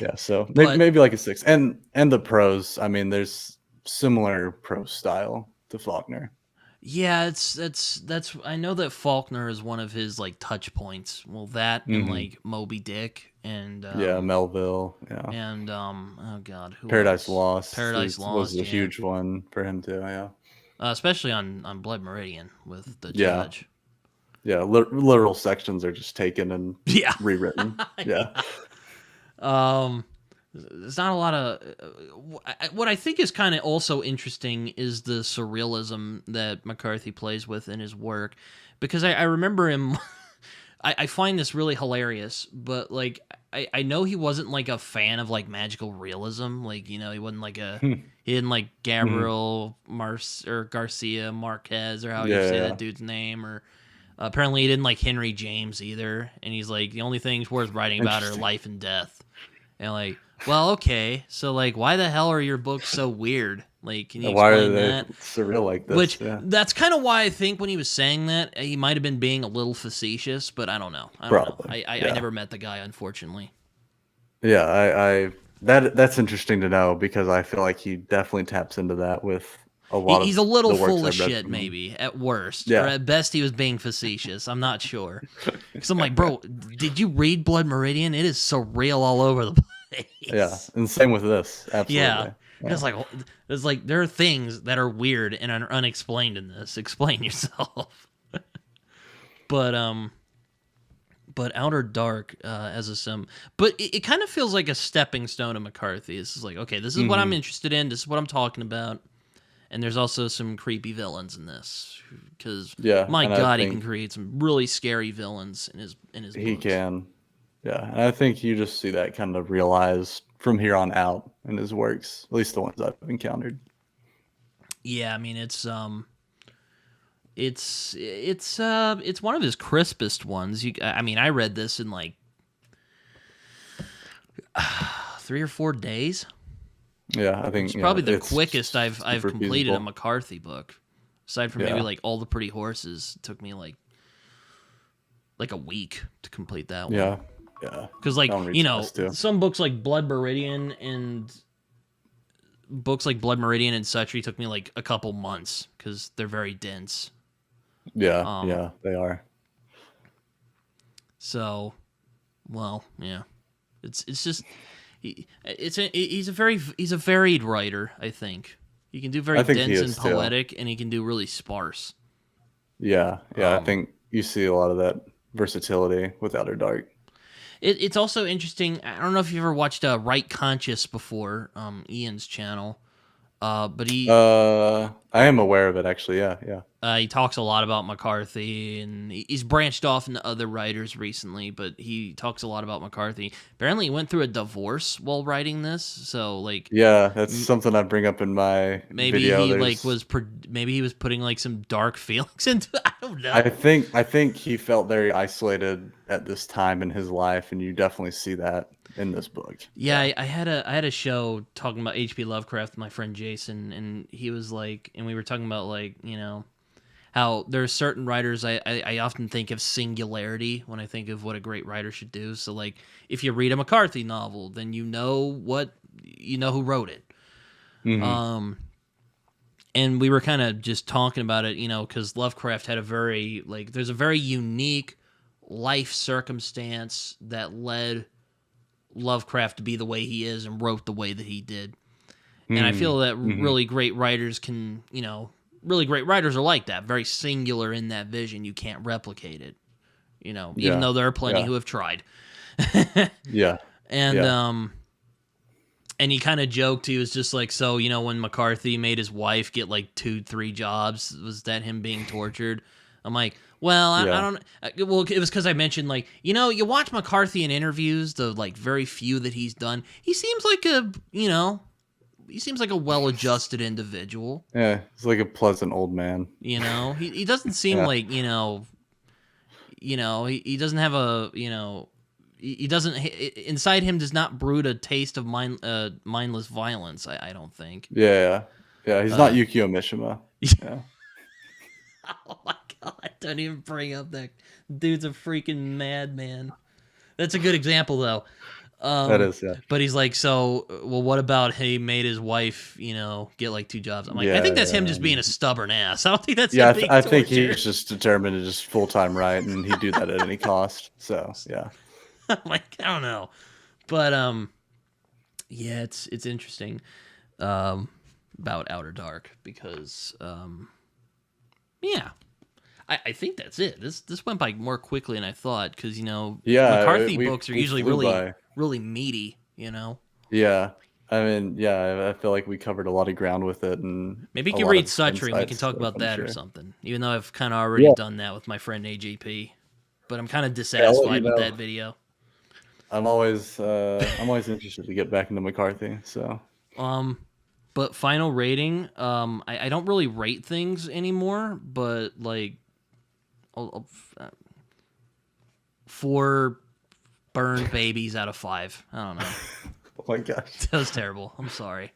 Yeah, so But maybe like a 6. And the prose, I mean, there's similar prose style to Faulkner. yeah, that's I know that Faulkner is one of his like touch points. Well, that and Hmm. like Moby Dick Yeah, Melville. Yeah, and oh god, who Paradise else? Lost Paradise was Lost, a yeah. huge one for him too. Yeah, Especially on Blood Meridian with the yeah, judge. yeah. Literal sections are just taken and Yeah. rewritten. Yeah. Um, there's not a lot of what I think is kind of also interesting is the surrealism that McCarthy plays with in his work, because I remember him. I find this really hilarious, but like I know he wasn't like a fan of like magical realism, like you know he wasn't like a Hmm. he didn't like Mhm. Gabriel or Garcia Marquez or how you Yeah, say yeah. that dude's name or. Apparently, he didn't like Henry James either, and he's like the only things worth writing about are Interesting. life and death. And like, well, okay, so like, why the hell are your books so weird? Like, can you Why are explain they that? surreal like this? Which Yeah, that's kind of why I think when he was saying that he might have been being a little facetious, but I don't know. I don't know. probably. I Yeah, never met the guy, unfortunately. yeah. I that's interesting to know because I feel like he definitely taps into that with a lot He's of a little the works full of I've read shit, from him. maybe at worst, or Yeah, at best he was being facetious. I'm not sure. Because I'm like, bro, did you read Blood Meridian? It is surreal all over the yeah. place. And same with this. Yeah, Absolutely. Yeah. because like there's like there are things that are weird and are unexplained in this. Explain yourself. but Outer Dark as a sim, but it kind of feels like a stepping stone to McCarthy. This is like okay, this is what I'm Hmm. interested in. This is what I'm talking about. And there's also some creepy villains in this because Yeah, my and I god, he can think create some really scary villains in his he books. can. Yeah, and I think you just see that kind of realized from here on out in his works, at least the ones I've encountered. Yeah, I mean it's one of his crispest ones. I mean, I read this in like 3 or 4 days. Yeah, I think It's probably the it's quickest I've super completed a feasible. McCarthy book. Aside from maybe Yeah, like All the Pretty Horses, it took me like a week to complete that one. yeah, yeah. Because That like one reads fast too. some books like Blood Meridian and such took me like a couple months because they're very dense. Yeah, Um, yeah, they are. so well, yeah, it's just he's a varied writer. I think he can do very I think he dense and is too. poetic, and he can do really sparse. Yeah, yeah. I Um, think you see a lot of that versatility with Outer Dark. it's also interesting. I don't know if you ever watched Right Conscious before, Ian's channel. But I am aware of it actually. Yeah, yeah. he talks a lot about McCarthy, and he's branched off into other writers recently. But he talks a lot about McCarthy. Apparently, he went through a divorce while writing this, so like Yeah, that's something I bring up in my maybe video. he like There's maybe he was putting like some dark feelings into it. I don't I know. think I think he felt very isolated at this time in his life, and you definitely see that in this book. Yeah, Yeah. I had a show talking about H.P. Lovecraft with my friend Jason, and he was like, and we were talking about like how there are certain writers I often think of singularity when I think of what a great writer should do. So like if you read a McCarthy novel, then you know who wrote it. Hmm. Um, and we were kind of just talking about it, because Lovecraft had a very like there's a very unique life circumstance that led Lovecraft to be the way he is and wrote the way that he did. And I feel that Hmm. really great writers really great writers are like that, very singular in that vision. You can't replicate it, even Yeah. though there are plenty Yeah. who have tried. Yeah. and Yeah. and he kind of joked. He was just like, so when McCarthy made his wife get like 2-3 jobs, was that him being tortured? I'm like, well, I Yeah. don't. Well, it was because I mentioned like, you watch McCarthy in interviews, the like very few that he's done. He seems like a well-adjusted individual. Yeah. He's like a pleasant old man. He doesn't seem Yeah. like he doesn't have a he doesn't inside him does not brood a taste of mindless violence. I don't think. Yeah. Yeah. He's not Uh, Yukio Mishima. Yeah. oh my god! Don't even bring up that dude's a freaking madman. That's a good example, though. That is, yeah. But he's like, so, well, what about he made his wife, get like 2 jobs? I'm like, I think Yeah, that's him yeah. just being a stubborn ass. I don't think that's Yeah, him being I think tortured. he's just determined to just full-time write, and he'd do that at any cost. So, yeah. I'm like, I don't know. But, yeah, it's interesting about Outer Dark because, yeah. I think that's it. This went by more quickly than I thought because Yeah, McCarthy we books are we usually flew really by. really meaty. Yeah. I mean, yeah, I feel like we covered a lot of ground with it and Maybe you a can lot read of Sutry and we can insights talk that are about fun to that or share. something. Even though I've kind of already Yeah, done that with my friend AJP, but I'm kind of yeah, I'll let you dissatisfied with know. that video. I'm always interested to get back into McCarthy. So Um, but final rating, I don't really rate things anymore, but like, I'll 4 burned babies out of 5. I don't know. oh my gosh. That was terrible. I'm sorry.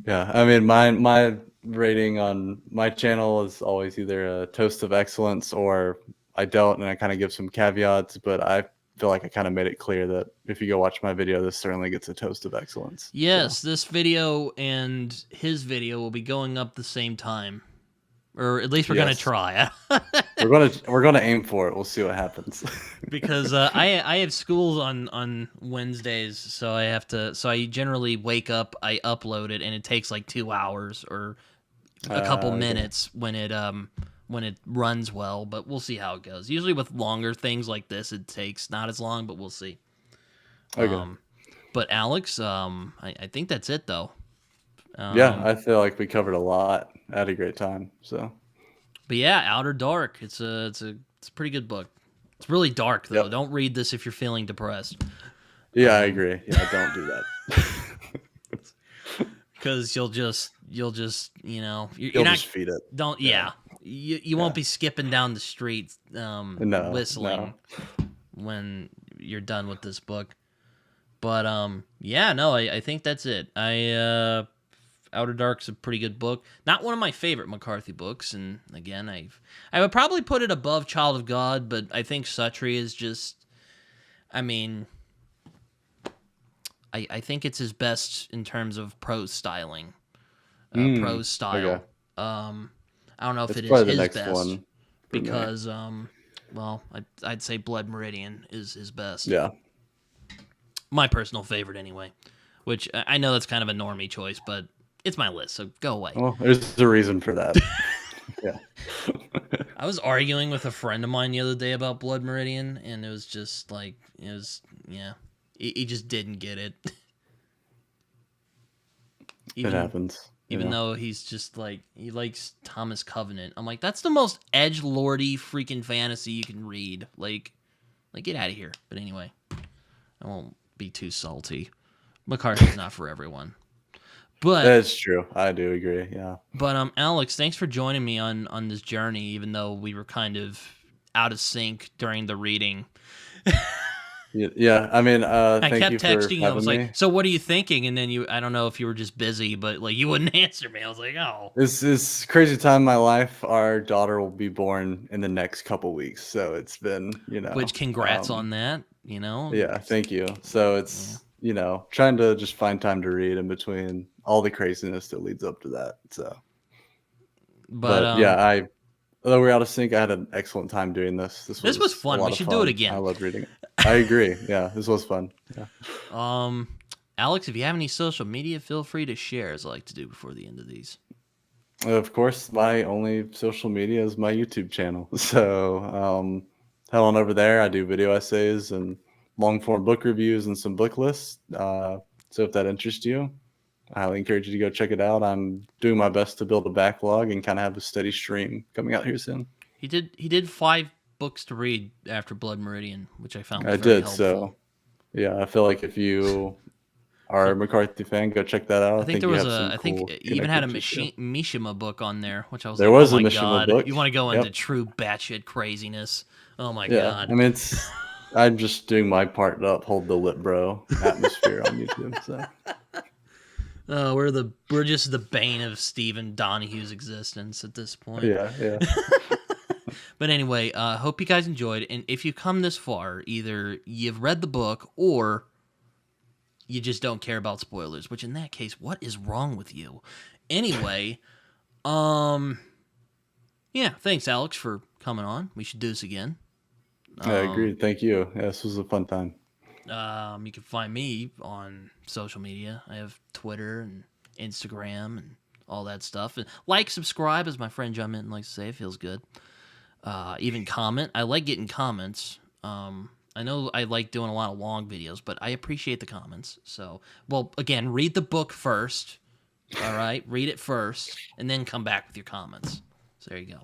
Yeah, I mean, my rating on my channel is always either a toast of excellence or I don't, and I kind of give some caveats. But I feel like I kind of made it clear that if you go watch my video, this certainly gets a toast of excellence. So Yes, this video and his video will be going up the same time, or at least we're gonna yes, try. we're gonna aim for it. We'll see what happens. Because I have schools on Wednesdays, so I have to. So I generally wake up, I upload it, and it takes like 2 hours or a couple Okay. minutes when it runs well. But we'll see how it goes. Usually with longer things like this, it takes not as long, but we'll see. Okay. But Alex, I think that's it though. Yeah, I feel like we covered a lot. I had a great time. So But yeah, Outer Dark. It's a pretty good book. It's really dark though. yep. Don't read this if you're feeling depressed, Yeah, I agree. Yeah, don't do that. because you're You'll not just feed it. don't Yeah. yeah you won't be skipping down the street No, whistling no. when you're done with this book. But yeah, no, I think that's it. Outer Dark's a pretty good book. Not one of my favorite McCarthy books, and again, I would probably put it above Child of God, but I think Sutry is just, I mean, I think it's his best in terms of prose styling, prose style. Okay. I don't know if That's it is probably the his next best one for me. because, well, I'd say Blood Meridian is his best. Yeah. My personal favorite, anyway. Which I know that's kind of a normie choice, but it's my list, so go away. Well, there's a reason for that. Yeah. I was arguing with a friend of mine the other day about Blood Meridian, and it was just like, yeah. He just didn't get it. It happens. Even though he's just like, he likes Thomas Covenant. I'm like, that's the most edgelordy freaking fantasy you can read. Like get out of here. But anyway, I won't be too salty. McCarthy's not for everyone. But That's true. I do agree. Yeah. But Alex, thanks for joining me on this journey, even though we were kind of out of sync during the reading. Yeah. I mean, I thank kept you for texting you. I was having me. like, "So what are you thinking?" And then I don't know if you were just busy, but like you wouldn't answer me. I was like, "Oh." This crazy time in my life. Our daughter will be born in the next couple weeks, so it's been, Which congrats on that. You know. Yeah, thank you. So it's, trying to just find time to read in between all the craziness that leads up to that. So, But yeah, although we're out of sync, I had an excellent time doing this. This was a fun. lot We of should fun. do it again. I loved reading it. I agree. Yeah, this was fun. Yeah. Alex, if you have any social media, feel free to share, as I like to do before the end of these. Of course, my only social media is my YouTube channel. So, head on over there. I do video essays and long form book reviews and some book lists. So if that interests you, I highly encourage you to go check it out. I'm doing my best to build a backlog and kind of have a steady stream coming out here soon. He did 5 books to read after Blood Meridian, which I found was I very did. helpful. So yeah, I feel like if you are a McCarthy fan, go check that out. I think there was I think you even had a Mishima book on there, which I was there like, was oh a my Mishima god, book. you want to go Yep. into true batshit craziness? Oh my Yeah, god. I mean, I'm just doing my part to uphold the lit bro atmosphere on YouTube. So We're just the bane of Stephen Donahue's existence at this point. yeah. But But anyway, hope you guys enjoyed. And if you come this far, either you've read the book or you just don't care about spoilers, which in that case, what is wrong with you? Anyway, yeah, thanks, Alex, for coming on. We should do this again. I agree. Thank you. Yeah, this was a fun time. You can find me on social media. I have Twitter and Instagram and all that stuff. And like, subscribe, as my friend John Minton likes to say. It feels good. Even comment. I like getting comments. I know I like doing a lot of long videos, but I appreciate the comments. So, well, again, read the book first. All right? Read it first, and then come back with your comments. So there you go.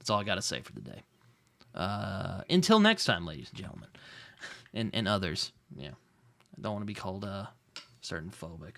That's all I got to say for the day. Until next time, ladies and gentlemen. And others. Yeah. I don't want to be called certain phobic.